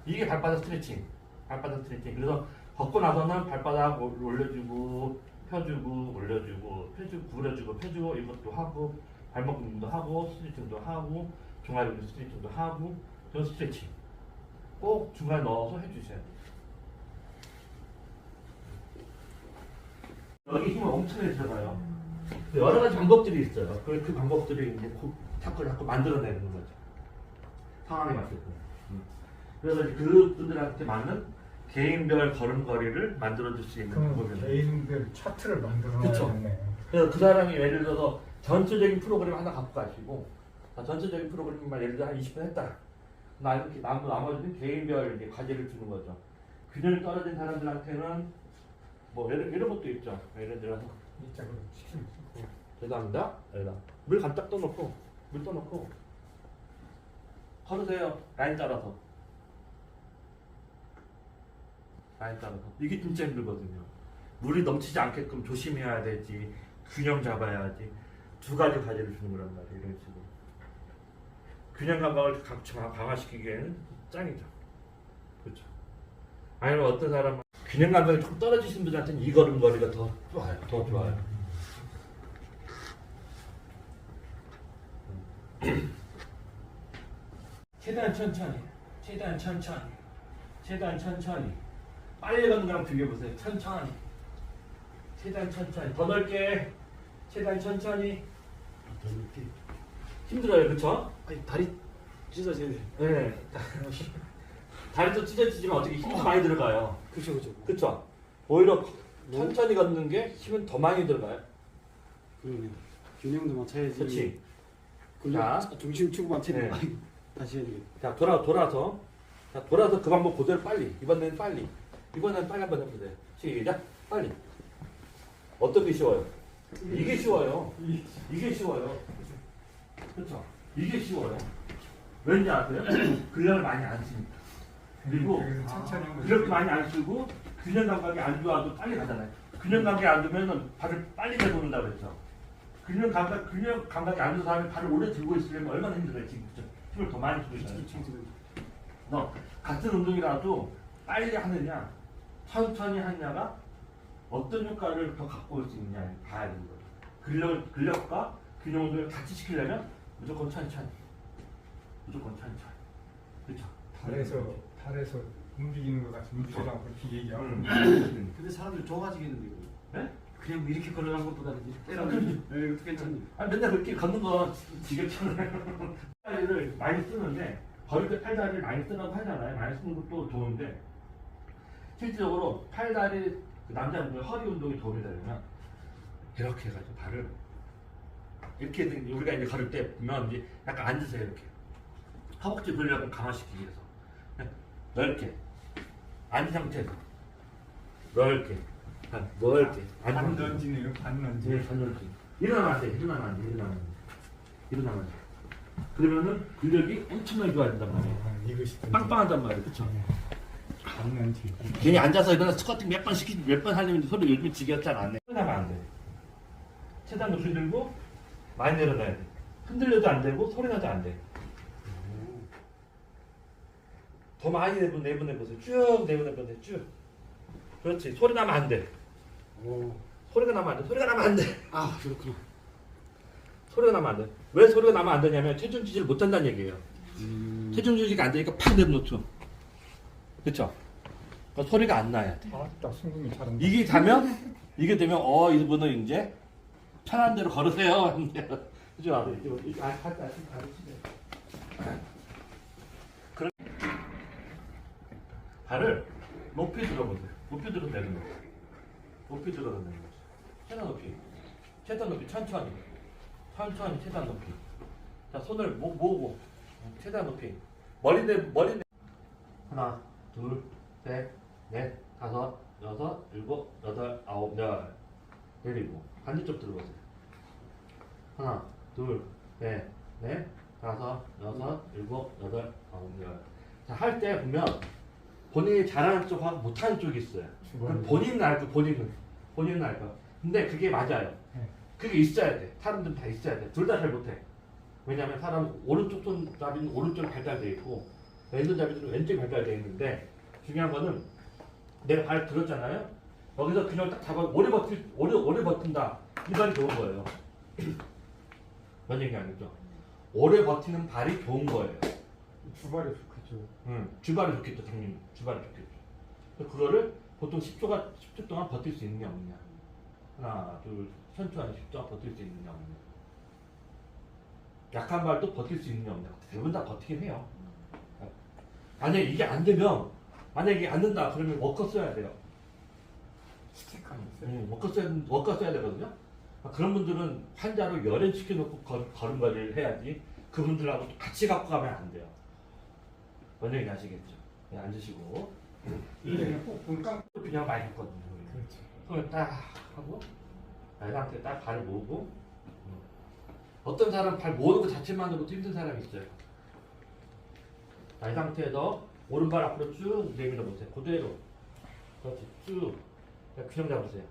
이게 발바닥 스트레칭. 그래서 걷고 나서는 발바닥 올려주고 펴주고 올려주고 펴주고 이것도 하고 발목 운동도 하고 스트레칭도 하고 종아리 운동 스트레칭도 하고 저 스트레칭 꼭 중간에 넣어서 해주셔야 돼요. 여기 힘을 엄청나게 들어가요. 여러 가지 방법들이 있어요. 그 방법들이 이제 자꾸 만들어내는 거죠. 상황에 맞게끔. 그래서 그분들한테 맞는 개인별 걸음걸이를 만들어줄 수 있는 그럼 방법이에요. 개인들 차트를 만들어 그쵸. 놔야겠네. 그래서 그 사람이 예를 들어서 전체적인 프로그램 하나 갖고 가시고 전체적인 프로그램만 예를 들어 한 20분 했다. 이렇게 나머지는 개인별 이제 과제를 주는 거죠. 균형이 떨어진 사람들한테는 뭐 이런 것도 있죠. 예를 들어서 이쪽으로 치킨 먹고. 죄송합니다. 여기다 물 간딱 떠놓고 물 떠놓고 걸으세요. 라인 따라서. 라인 따라서. 이게 진짜 힘들거든요. 물이 넘치지 않게끔 조심해야 되지. 균형 잡아야지. 두 가지 과제를 주는 거란 말이에요. 이런 식으로. 균형 감각을 강화시키기에는 짱이죠. 그렇죠. 아니면 어떤 사람은 균형 감각이 좀 떨어지신 분들한테는 이 걸음걸이가 더 좋아요. 더 좋아요. 최대한 천천히, 최대한 천천히, 최대한 천천히. 빨리 걷는 거랑 비교해보세요. 천천히. 최대한 천천히. 더 넓게. 최대한 천천히. 힘들어요, 그쵸? 아니 다리 찢어져야 돼. 네. 다리도 찢어지지만 어떻게 힘도 많이 들어가요. 그죠 그죠. 그쵸? 오히려 천천히 걷는 게 힘은 더 많이 들어가요. 그러네. 균형도 맞춰야지. 그렇지. 자, 자. 중심 치고 맞추는 네. 거. 다시 해야 되겠다. 자, 돌아서. 자, 돌아서 그 방법 그대로 빨리. 이번에는 빨리. 이번에는 빨리 한번 해보세요. 시작. 빨리. 어떤 게 쉬워요? 이게 쉬워요. 이게 쉬워요. 그렇죠? 이게 쉬워요. 왠지 아세요? 근력을 많이 안 쓰니까. 그리고 천천히 한번 그렇게 많이 안 쓰고 균형 감각이 안 좋아도 빨리 가잖아요. 균형 감각이 안 좋으면 발을 빨리 내놓는다고 그랬죠. 균형 감각이 안 좋은 사람이 발을 오래 들고 있으려면 얼마나 힘들어요. 지금 그죠? 힘을 더 많이 주잖아요. 같은 운동이라도 빨리 하느냐 천천히 하느냐가 어떤 효과를 더 갖고 올 수 있느냐 봐야 되는 거예요. 근력과 균형 운동을 같이 시키려면 무조건 천천히. 무조건 천천히. 그렇죠? 달에서 움직이는 것 같이 움직이지 않고 이렇게 얘기하고. 근데 사람들 좁아지겠는데 이거. 네? 그냥 뭐 이렇게 걸어가는 것보다는 이렇게 때라면 이것도 괜찮네. 맨날 그렇게 걷는 거 지겹잖아요. 팔다리를 많이 쓰는데 걸을 때 팔다리를 많이 쓰라고 하잖아요. 많이 쓰는 것도 좋은데 실질적으로 팔다리 남자분들 허리 운동이 도움이 되려면 이렇게 해가지고 발을 이렇게 우리가 이제 걸을 때 보면 이제 약간 앉으세요. 이렇게 허벅지 근력을 강화시키기 위해서 넓게 앉은 상태에서 넓게 반 던지네요. 반 던지. 네, 전열기. 일어나면 안 돼. 일어나면 안 돼. 그러면은 근력이 엄청나게 좋아진단 말이에요. 이것이 빵빵하단 말이에요. 그쵸? 반 던지. 괜히 앉아서 일어나 스쿼트 몇 번 하려면 소리 요즘 지겹잖아. 안 해. 일어나면 안 돼. 최대한 높이 들고 많이 내려놔야 돼. 흔들려도 안 되고 소리 나도 안 돼. 더 많이 내보내보세요. 쭉 내보내보세요. 쭉. 그렇지. 소리 나면 안 돼. 소리가 나면 안 돼. 소리가 나면 안 돼. 아 그렇구나. 소리가 나면 안 돼. 왜 소리가 나면 안 되냐면 체중 지지를 못 한다는 얘기예요. 체중 지지가 안 되니까 팍 내려놓죠. 그렇죠? 그러니까 소리가 안 나야 돼. 딱 승금이 잘한다. 이게 되면 이분은 이제 편한 대로 걸으세요. 그죠? 그런 발을 높이 들어보세요. 높이 들어 내는 거죠. 높이 들어 내는 거죠. 최단 높이 천천히 최단 높이. 자, 손을 모으고 최단 높이. 머리 내 하나, 둘, 셋, 넷, 다섯, 여섯, 일곱, 여덟, 아홉, 열. 내리고 반대쪽 들어보세요. 하나, 둘, 셋, 넷, 다섯, 여섯, 일곱, 여덟, 아홉, 열. 자, 할 때 보면 본인이 잘하는 쪽하고 못하는 쪽이 있어요. 본인은 알고 본인은 알고. 근데 그게 맞아요. 그게 있어야 돼. 사람들은 다 있어야 돼. 둘 다 잘 못해. 왜냐면 사람 오른쪽 손잡이는 오른쪽에 발달되어 있고 왼손 잡이는 왼쪽에 발달되어 있는데 중요한 거는 내가 발 들었잖아요. 여기서 균형을 딱 잡아 오래 버틴다. 이 발이 좋은 거예요. 그런 얘기 아니죠. 오래 버티는 발이 좋은 거예요. 주발이 좋겠죠. 주발이 좋겠죠, 당연히. 주발이 좋겠죠. 그거를 보통 10초 동안 버틸 수 있느냐 없느냐. 하나, 둘, 천천히 10초 동안 버틸 수 있느냐 없느냐. 약한 발도 버틸 수 있느냐 없느냐. 대부분 다 버티긴 해요. 만약에 이게 안 되면 만약에 안 된다 그러면 워커 써야 돼요. 워커 써야 되거든요. 그런 분들은 환자로 열연시켜놓고 걸음걸이를 해야지 그분들하고 같이 갖고 가면 안 돼요. 뭔 얘기인지 아시겠죠? 네, 앉으시고 그냥 많이 했거든요. 손을 딱 하고 이 상태에 딱 발을 모으고 어떤 사람은 발 모으는 것 자체만으로도 힘든 사람이 있어요. 이 상태에서 오른발 앞으로 쭉 내밀어 보세요. 그대로 그렇지 쭉 균형 잡으세요.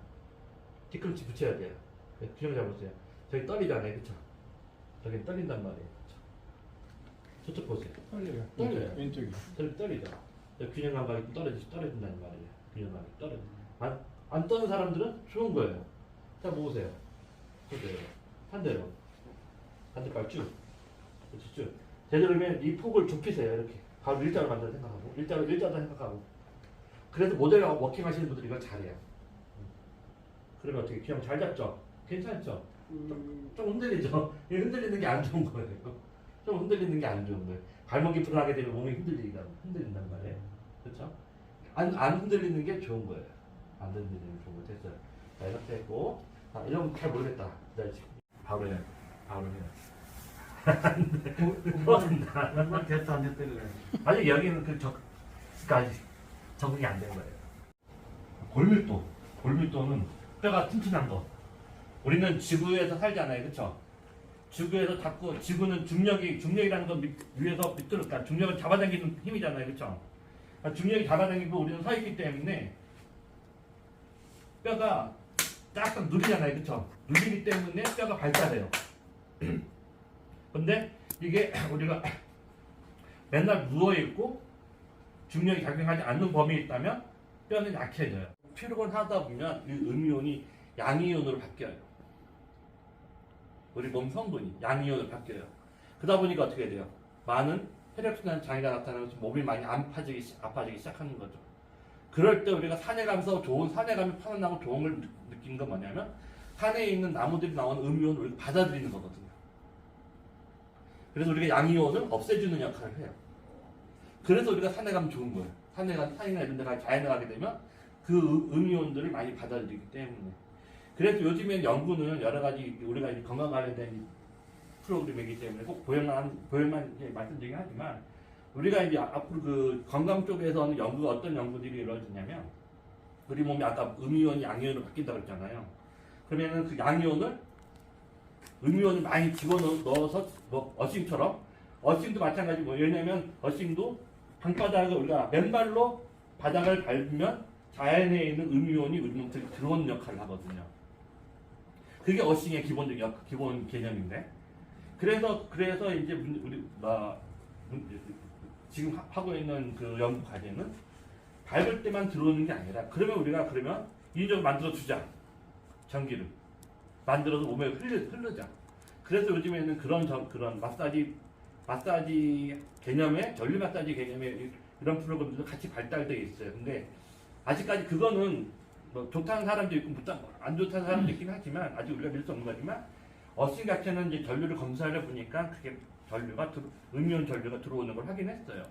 뒤꿈치 붙여야 돼요. 네, 균형 잡으세요. 저기 떨리잖아요. 그쵸? 저기 떨린단 말이에요. 그쵸? 저쪽 보세요. 떨려요. 왼쪽이. 저기 떨리죠? 균형 감각이 떨어진다는 말이에요. 균형 감각이 떨어져. 안 떠는 사람들은 좋은 거예요. 자, 모으세요. 그대로. 반대로. 반대발 쭉. 그렇지, 쭉. 제대로면 이 폭을 좁히세요. 이렇게. 바로 일자로 만들어 생각하고. 일자로 생각하고. 그래서 모델 워킹 하시는 분들이 이걸 잘해요. 그러면 어떻게 균형 잘 잡죠? 괜찮죠? 좀 흔들리죠? 흔들리는 게 안 좋은 거예요. 좀 흔들리는 게 안 좋은 거예요. 발목이 불안하게 되면 몸이 흔들린단 말이에요. 그렇죠? 안 흔들리는 게 좋은 거예요. 안 흔들리는 게 좋은 거 됐어요. 자, 이렇게 했고, 이러면 잘 모르겠다. 바로 해. 됐다 안 됐다 그래. 아직 여기는 아직 적응이 안 된 거예요. 골밀도는 뼈가 튼튼한 거. 우리는 지구에서 살잖아요, 그렇죠? 지구에서 자꾸 지구는 중력이라는 건 위에서 밑으로, 그러니까 중력을 잡아당기는 힘이잖아요, 그렇죠? 그러니까 중력이 잡아당기고 우리는 서 있기 때문에 뼈가 약간 누리잖아요, 그렇죠? 누리기 때문에 뼈가 발달해요. 근데 이게 우리가 맨날 누워 있고 중력이 작용하지 않는 범위에 있다면 뼈는 약해져요. 피로를 하다 보면 이 음이온이 양이온으로 바뀌어요. 우리 몸 성분이 양이온으로 바뀌어요. 그러다 보니까 어떻게 돼요? 많은 혈액순환 장애가 나타나면서 몸이 많이 아파지기 시작하는 거죠. 그럴 때 우리가 산에 가면서 산에 가면 편안하고 좋은 걸 느끼는 건 뭐냐면 산에 있는 나무들이 나오는 음이온을 우리가 받아들이는 거거든요. 그래서 우리가 양이온을 없애주는 역할을 해요. 그래서 우리가 산에 가면 좋은 거예요. 산이나 이런 데 자연에 가게 되면 그 음이온들을 많이 받아들이기 때문에. 그래서 요즘엔 연구는 여러 가지 우리가 건강 관련된 프로그램이기 때문에 꼭 보형만 이제 말씀드리긴 하지만 우리가 이제 앞으로 그 건강 쪽에서는 어떤 연구들이 이루어지냐면 우리 몸이 아까 음이온이 양이온으로 바뀐다고 그랬잖아요. 그러면은 그 양이온을 음이온을 많이 집어넣어서 뭐 어싱처럼 어싱도 마찬가지고 왜냐면 어싱도 방바닥을 우리가 맨발로 바닥을 밟으면 자연에 있는 음이온이 우리 몸속에 들어오는 역할을 하거든요. 그게 어싱의 기본 개념인데 그래서 이제 우리 지금 하고 있는 그 연구 과제는 밟을 때만 들어오는 게 아니라 그러면 우리가 인위적으로 만들어 주자. 전기를 만들어서 몸에 흐르자. 그래서 요즘에는 그런 마사지 개념의 전류 마사지 개념의 이런 프로그램들도 같이 발달되어 있어요. 근데 아직까지 그거는 뭐 좋다는 사람도 있고 안 좋다는 사람도 있긴 하지만 아직 우리가 믿을 수 없는 거지만 어싱 자체는 이제 전류를 검사를 보니까 그게 음이온 전류가 들어오는 걸 확인했어요.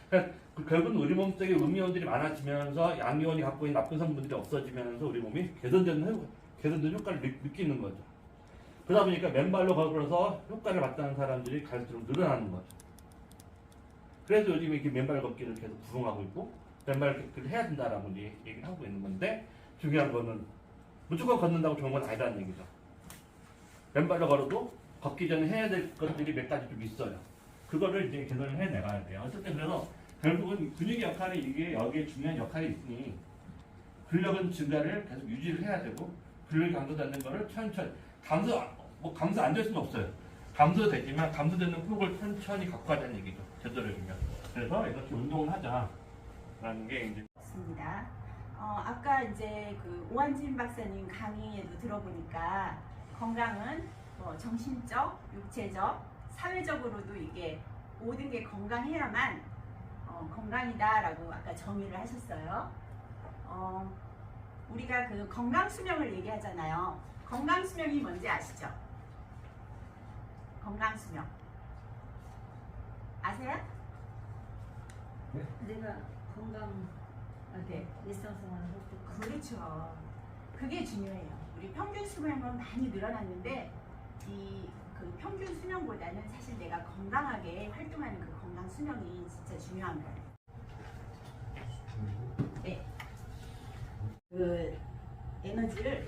그러니까 결국은 우리 몸속에 음이온들이 많아지면서 양이온이 갖고 있는 나쁜 성분들이 없어지면서 우리 몸이 개선되는 효과를 느끼는 거죠. 그러다 보니까 맨발로 걸어서 효과를 봤다는 사람들이 갈수록 늘어나는 거죠. 그래서 요즘 이렇게 맨발 걷기를 계속 부흥하고 있고 맨발 걷기를 해야 된다라고 얘기를 하고 있는 건데 중요한 거는 무조건 걷는다고 좋은 건 아니라는 얘기죠. 맨발로 걸어도 걷기 전에 해야 될 것들이 몇 가지 좀 있어요. 그거를 이제 개선을 해내가야 돼요. 어쨌든 그래서 결국은 근육의 역할이 이게 여기에 중요한 역할이 있으니 근력은 증가를 계속 유지를 해야 되고 근력이 감소되는 거를 천천히 감소 안 될 수는 없어요. 감소되지만 감소되는 폭을 천천히 갖고 가자는 얘기죠. 제대로 해주면. 그래서 이렇게 운동을 하자라는 게 이제. 맞습니다. 아까 이제 그 오한진 박사님 강의에도 들어보니까 건강은 뭐 정신적, 육체적, 사회적으로도 이게 모든 게 건강해야만 건강이다라고 아까 정의를 하셨어요. 우리가 그 건강 수명을 얘기하잖아요. 건강 수명이 뭔지 아시죠? 건강 수명 아세요? 내가 건강하게 일상생활을 할 때. 그렇죠. 그게 중요해요. 우리 평균 수명은 많이 늘어났는데 이 그 평균 수명보다는 사실 내가 건강하게 활동하는 그 건강 수명이 진짜 중요한 거예요. 네. 그 에너지를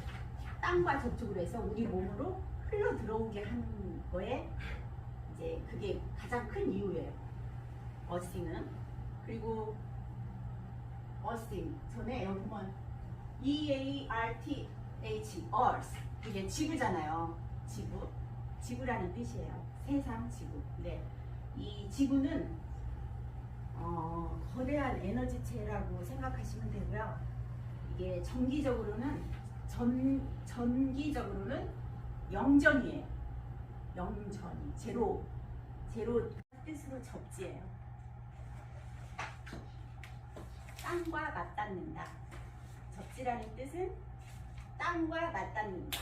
땅과 접촉을 해서 우리 몸으로 흘러 들어오게 하는 거에 이제 그게 가장 큰 이유예요. 어싱은. 그리고 어싱 전에 여기 보면 EARTH Earth 이게 지구잖아요. 지구라는 뜻이에요. 세상 지구. 네. 이 지구는 거대한 에너지체라고 생각하시면 되고요. 이게 전기적으로는 영전이에요. 영전이 제로 뜻으로 접지예요. 땅과 맞닿는다. 접지라는 뜻은 땅과 맞닿는다.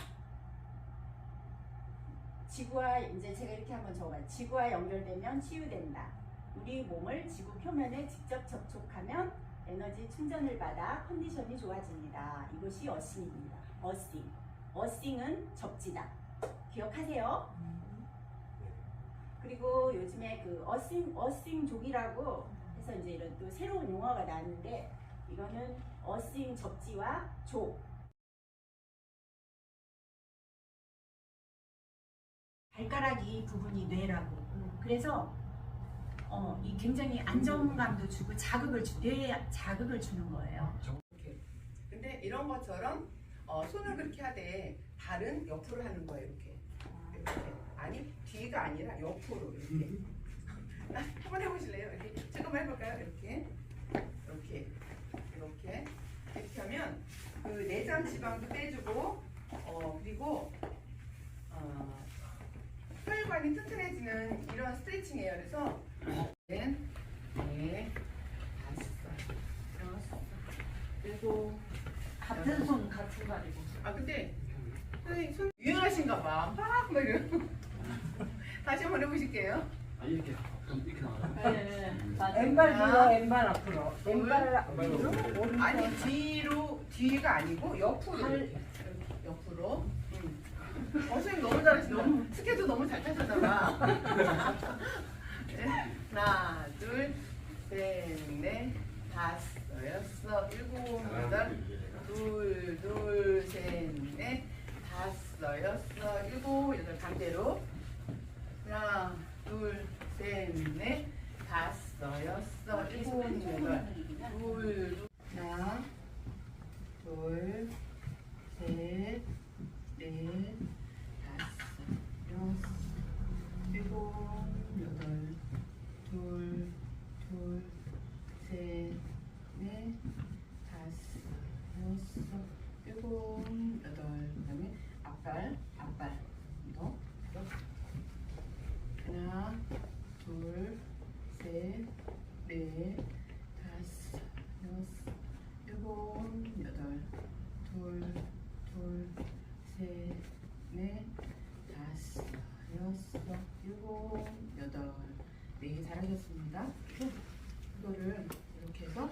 지구와 이제 제가 이렇게 한번 적어봐요. 지구와 연결되면 치유된다. 우리 몸을 지구 표면에 직접 접촉하면 에너지 충전을 받아 컨디션이 좋아집니다. 이것이 어싱입니다. 어싱은 접지다. 기억하세요? 그리고 요즘에 그 어싱족이라고 해서 이제 이런 또 새로운 용어가 나왔는데 이거는 어싱 접지와 족. 발가락 이 부분이 뇌라고. 그래서 이 굉장히 안정감도 주고 뇌에 자극을 주는 거예요. 이렇게. 근데 이런 것처럼 손을 그렇게 하되 발은 옆으로 하는 거예요. 이렇게. 아니 뒤가 아니라 옆으로 이렇게. 한번 해보실래요? 이렇게 지금 해볼까요? 이렇게 하면 그 내장 지방도 빼주고 그리고 혈관이 튼튼해지는 이런 스트레칭이에요. 그래서 네, 다섯, 그리고 같은 손 같은 발이고. 근데 선생님 손 유연하신가 봐. 막 이래요. 다시 한번 해보실게요. 이렇게 이렇게 나와요. 네, 맞아요. 왼발 뒤로 왼발 앞으로. 왼발 앞으로. 오른쪽. 아니 뒤가 아니고 옆으로. 옆으로. 선생님 너무 잘하시네. 스케줄 너무 잘 타셨나봐. 네. 하나, 둘, 셋, 넷, 다섯, 여섯, 일곱, 여덟, 둘, 셋, 넷, 다섯, 여섯, 일곱, 여덟. 반대로. 하나, 둘, 셋, 넷, 다섯, 여섯, 일곱, 여덟. 하나, 둘, 셋, 넷, 다섯, 여섯, 일곱, 여덟, 둘, 셋, 넷, 다섯, 여섯, 일곱, 여덟. 그다음에 앞발 이거. 하나, 둘, 셋, 넷, 다섯, 여섯, 일곱, 여덟. 둘, 셋, 넷, 다섯, 여섯, 일곱, 여덟. 네, 잘하셨습니다. 이거를 이렇게 해서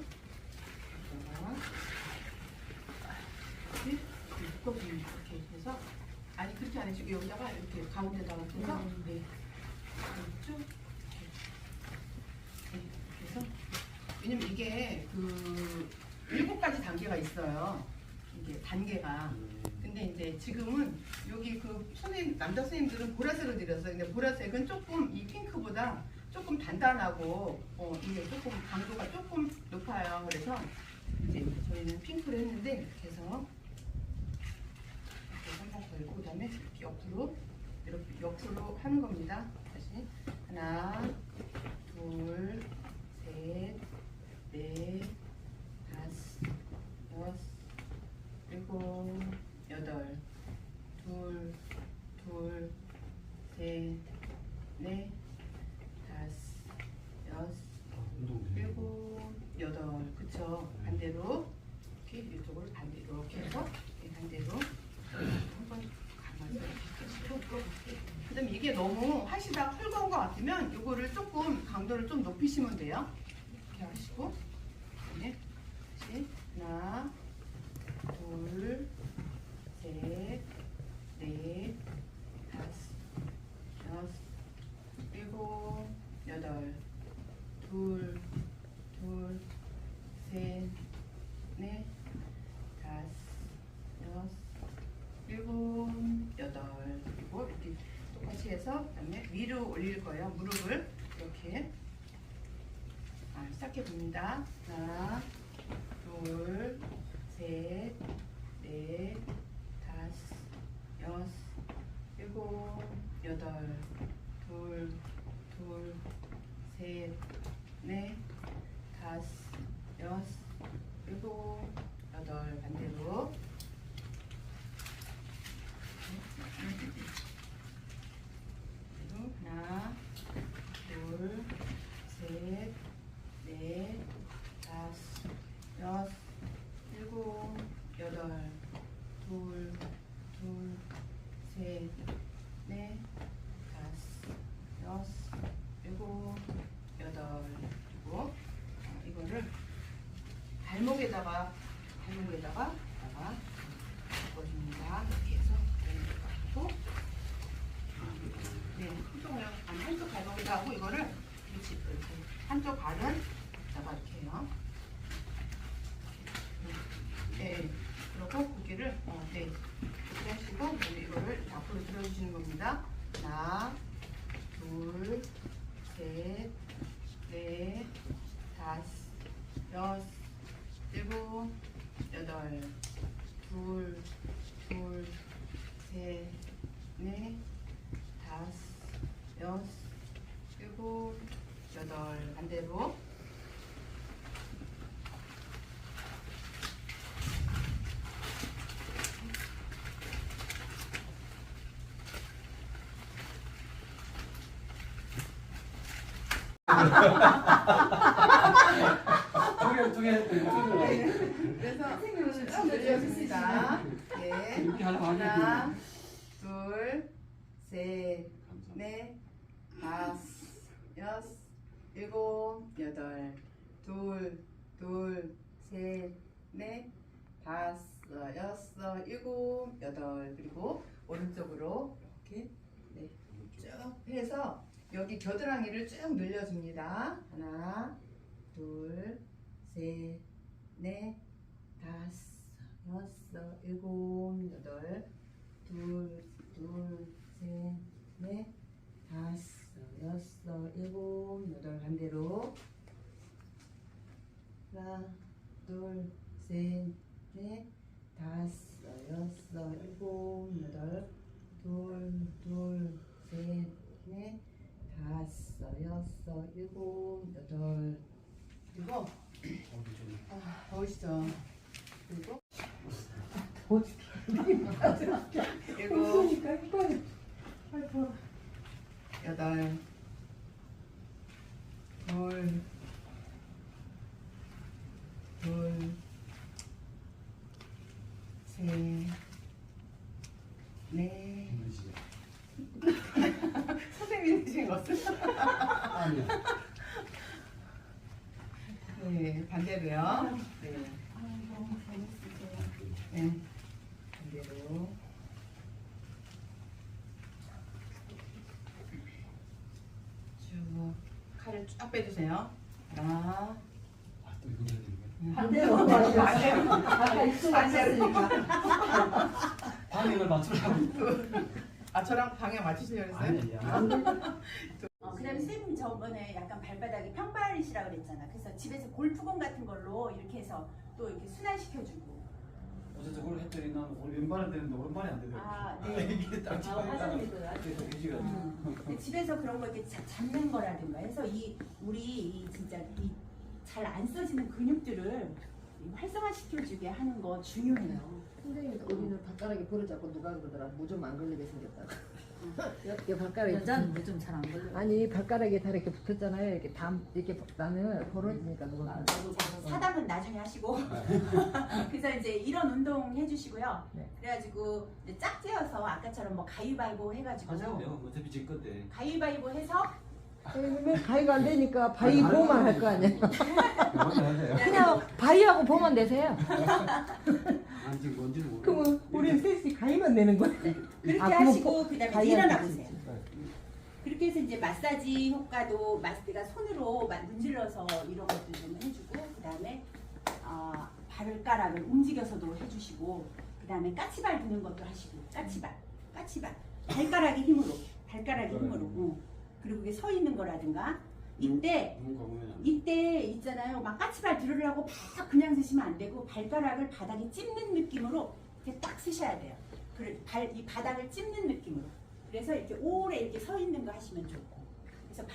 이렇게 해서 아니 그렇게 안 해주고 여기다가 이렇게 가운데다가 해서 네, 쭉 이렇게 해서 왜냐면 이게 그 7가지 단계가 있어요. 이게 단계가. 근데 이제 지금은 여기 그 남자 선생님들은 보라색을 드렸어요. 근데 보라색은 조금 이 핑크보다 조금 단단하고 이게 조금 강도가 조금 높아요. 그래서 이제 저희는 핑크를 했는데 이렇게 해서 한번 걸고 그다음에 이렇게 옆으로 하는 겁니다. 다시 하나, 둘, 셋, 넷, 다섯, 여섯, 일곱, 여덟. 둘, 셋, 넷, 다섯, 여섯, 일곱, 여덟. 그쵸? 반대로 이렇게 이쪽으로 반대로 이렇게 해서 반대로 한번 감아서 그다음에 이게 너무 하시다가 헐거운 것 같으면 이거를 조금 강도를 좀 높이시면 돼요. 이렇게 하시고 하나, 둘, 셋, 넷, 다섯, 여섯, 일곱, 여덟, 둘, 셋, 넷, 다섯, 여섯, 일곱, 여덟. 그리고 이렇게 똑같이 해서 그다음에 위로 올릴 거예요. 무릎을 이렇게. 시작해 봅니다. 하나, 둘, 셋, 넷, 다섯, 여섯, 일곱, 여덟, 둘, 셋, 넷, 다섯, 여섯, 일곱, 여덟. 반대로. 하나, 둘, 셋, 넷, 다섯, 여섯, 일곱, 여덟, 둘, 셋, 넷, 다섯, 여섯, 일곱, 여덟. 그리고 이거를 발목에다가 묶어줍니다. 이렇게 해서 하고, 네, 한쪽 발목에다 하고 이거를 이렇게 한쪽 발은 잡아 이렇게 해요. 네, 그리고 고개를 네 이렇게 하시고 이거를 앞으로 들어주시는 겁니다. 하나, 둘, 셋, 넷, 다섯, 여섯, 일곱, 여덟, 둘, 셋, 넷, 다섯, 여섯, 일곱, 여덟. 반대로. 그래서 쭉 늘려줍니다. 네. 하나, 둘, 셋, 넷, 다섯, 여섯, 일곱, 여덟, 둘, 셋, 넷, 다섯, 여섯, 일곱, 여덟. 그리고 오른쪽으로 이렇게 네, 쭉 해서 여기 겨드랑이를 쭉 늘려줍니다. 하나, 둘, 셋, 넷, 다섯, 여섯, 일곱, 여덟, 둘, 셋, 넷, 다섯, 여섯, 일곱, 여덟. 반대로. 하나, 둘, 셋, 넷, 다섯, 여섯, 일곱, 여덟, 둘, 셋, 넷, 다섯, 여섯, 일곱, 여덟. 그리고 더우시죠? 그리고 일곱, 여덟, 둘, 셋, 넷. 선생님 드신 것을? 네, 반대로요. 네. 네, 반대로. 쭉 칼을 쫙 빼주세요. 하나. 반대로. 아까 이쪽에 앉았으니까. 방향을 맞추라고. 저랑 방향 맞추시려고 했어요? 그다음에 쌤 저번에 약간 발바닥이 평발이시라 그랬잖아. 그래서 집에서 골프공 같은 걸로 이렇게 해서 또 이렇게 순환시켜주고. 어제 저걸 했더니 난 왼발은 되는데 오른발이 안 되더라고. 네. 이게 딱 집어있다가 그래서 돼지가 근데 집에서 그런 거 이렇게 잡는 거라든가 해서 우리 진짜 잘 안 써지는 근육들을 활성화시켜주게 하는 거 중요해요. 선생님 우리는 발가락에 볼을 잡고 누가 그러더라. 무좀 안 걸리게 생겼다고. 이렇게 발가락에 여자는 요즘 잘 안 걸려. 아니 발가락에 다 이렇게 붙었잖아요. 이렇게 이렇게 나는 벌어지니까 누가 사담은 나중에 하시고 그래서 이제 이런 운동 해주시고요. 네. 그래가지고 이제 짝지어서 아까처럼 뭐 가위바위보 해가지고 하자고요. 어차피 질 건데. 가위바위보 해서 왜냐면 가위가 안 되니까 바위 보호만 할 거 아니에요. 그냥 바위하고 보호만 내세요. 아직 뭔지 모르겠어요. 그러면 우리 셋이 가위만 내는 거야. 그렇게 아, 그럼 하시고 그다음에 바위한테 일어나 치지. 보세요. 그렇게 해서 이제 마사지 효과도 마스크가 손으로 문질러서 이런 것도 좀 해주고 그다음에 발가락을 움직여서도 해주시고 그다음에 까치발 드는 것도 하시고 까치발 발가락의 힘으로 그리고 이게 서 있는 거라든가 이때 있잖아요. 막 까치발 들으려고 막 그냥 쓰시면 안 되고 발가락을 바닥에 찝는 느낌으로 이렇게 딱 쓰셔야 돼요. 이 바닥을 찝는 느낌으로. 그래서 이렇게 오래 이렇게 서 있는 거 하시면 좋고. 그래서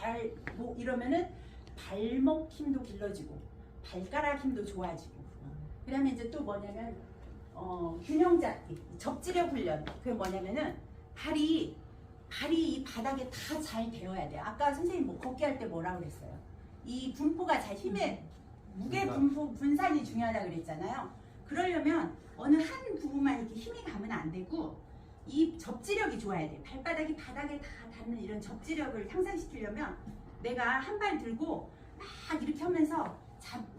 이러면은 발목 힘도 길러지고 발가락 힘도 좋아지고. 그다음에 이제 또 뭐냐면 균형 잡기, 접지력 훈련. 그게 뭐냐면은 발이 이 바닥에 다 잘 되어야 돼요. 아까 선생님 뭐 걷기 할 때 뭐라고 그랬어요? 이 분포가 잘 무게 분포 분산이 중요하다 그랬잖아요. 그러려면 어느 한 부분만 이렇게 힘이 가면 안 되고 이 접지력이 좋아야 돼요. 발바닥이 바닥에 다 닿는 이런 접지력을 향상시키려면 내가 한 발 들고 막 이렇게 하면서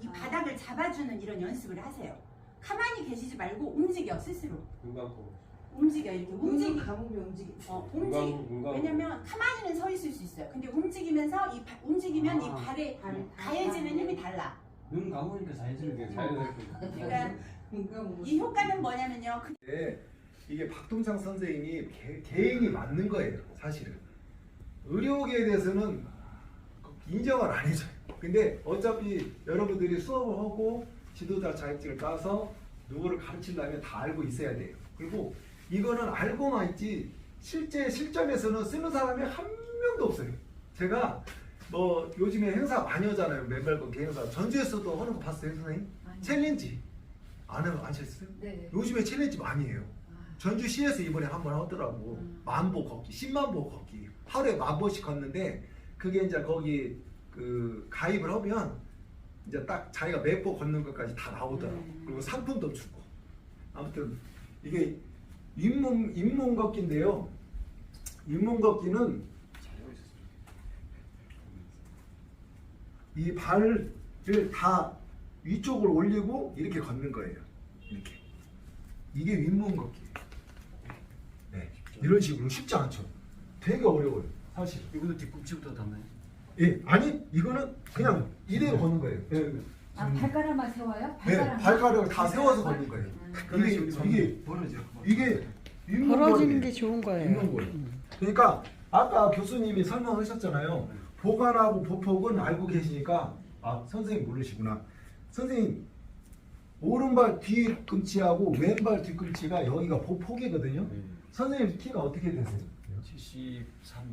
이 바닥을 잡아주는 이런 연습을 하세요. 가만히 계시지 말고 움직여 스스로. 움직여 이렇게 감옥이 움직이. 왜냐면 가만히는 서 있을 수 있어요. 근데 움직이면서 움직이면 이 발에 가해지는 힘이 달라. 눈 감으니까 자연스럽게 그러니까 이 효과는 뭐냐면요. 이게 박동창 선생님이 개인이 맞는 거예요. 사실은 의료계에 대해서는 인정을 안 해줘요. 근데 어차피 여러분들이 수업을 하고 지도자 자격증을 따서 누구를 가르치려면 다 알고 있어야 돼요. 그리고 이거는 알고만 있지 실제 실전에서는 쓰는 사람이 한 명도 없어요. 제가 뭐 요즘에 행사 많이 하잖아요. 맨발 걷기 행사. 전주에서도 하는 거 봤어요, 선생님? 챌린지 안 하셨어요? 네. 요즘에 챌린지 많이 해요. 전주시에서 이번에 한번 하더라고. 10,000보 걷기, 100,000보 걷기. 하루에 10,000보씩 걷는데 그게 이제 거기 그 가입을 하면 이제 딱 자기가 몇 보 걷는 것까지 다 나오더라고. 그리고 상품도 주고. 아무튼 이게 잇몸 걷기인데요. 잇몸 걷기는 이 발을 다 위쪽으로 올리고 이렇게 걷는 거예요. 이렇게. 이게 윗몸 걷기. 네. 이런 식으로 쉽지 않죠. 되게 어려워요. 사실. 이것도 뒤꿈치부터 닿나요? 예, 아니 이거는 그냥 이대로 걷는 거예요. 예. 발가락만 세워요? 네, 발가락을 다 세워서 걷는 거예요. 이게 벌어지는 게 좋은 거예요. 잇몸 거예요. 그러니까 아까 교수님이 설명하셨잖아요. 보관하고 보폭은 알고 계시니까 선생님 모르시구나. 선생님 오른발 뒤꿈치하고 왼발 뒤꿈치가 여기가 보폭이거든요. 선생님 키가 어떻게 되세요? 73.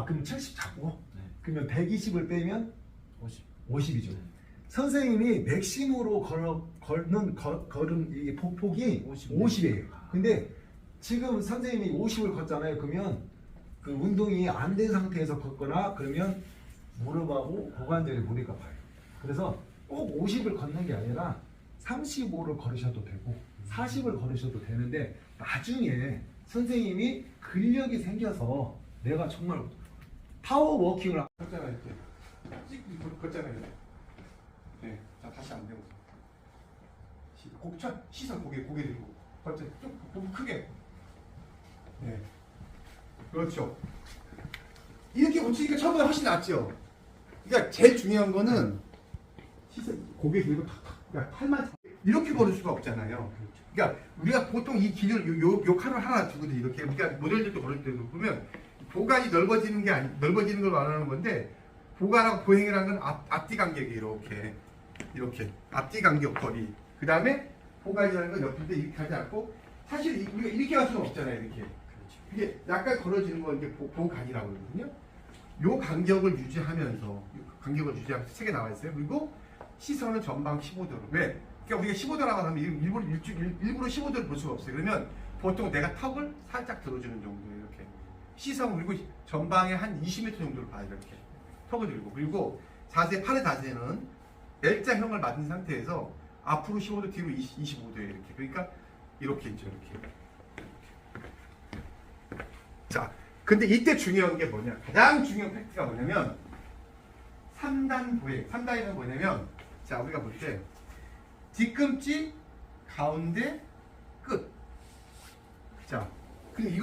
그럼 70 잡고? 네. 그러면 120을 빼면 50이죠. 네. 선생님이 맥심으로 걷는 걸음 이 폭폭이 50이에요. 근데 지금 선생님이 50을 걷잖아요. 그러면 그 운동이 안 된 상태에서 걷거나 그러면 무릎하고 고관절에 무리가 가요. 그래서 꼭 50을 걷는 게 아니라 35를 걸으셔도 되고 40을 걸으셔도 되는데 나중에 선생님이 근력이 생겨서 내가 정말 파워워킹을 걷잖아요. 이렇게 찍 걷잖아요. 네, 자 다시 안 되고 시선 고개 들고 걷죠. 좀 크게. 네, 그렇죠. 이렇게 걷히니까 처음보다 훨씬 낫죠. 그러니까 제일 중요한 거는 시선 고개 들고 탁탁. 그러니까 팔만 이렇게 걸을 수가 없잖아요. 그러니까 우리가 보통 이 기준 요 칼을 하나 두거든 이렇게. 그러니까 모델들도 걸을 때도 보면 보관이 넓어지는 게 넓어지는 걸 말하는 건데 보관하고 보행이라는 건 앞뒤 간격이 이렇게 앞뒤 간격 거리. 그 다음에 보관이라는 건 옆일 때 이렇게 하지 않고 사실 우리가 이렇게 할 수는 없잖아요. 이렇게. 이게 약간 걸어지는 건 이게 보관이라고 그러거든요. 요 간격을 유지하면서 세게 나와 있어요. 그리고 시선은 전방 15도로. 왜? 그러니까 우리가 15도라고 하면 일부러 15도를 볼 수가 없어요. 그러면 보통 내가 턱을 살짝 들어주는 정도예요. 이렇게. 시선 그리고 전방에 한 20m 정도를 봐요. 이렇게. 턱을 들고. 그리고 팔의 자세는 L자형을 만든 상태에서 앞으로 15도, 뒤로 25도예요. 이렇게. 그러니까 이렇게 있죠. 이렇게. 자, 근데 이때 중요한 게 뭐냐? 가장 중요한 팩트가 뭐냐면 3단 보행. 3단이는 뭐냐면 자 우리가 볼 때 뒤꿈치 가운데 끝. 자 그리고 이걸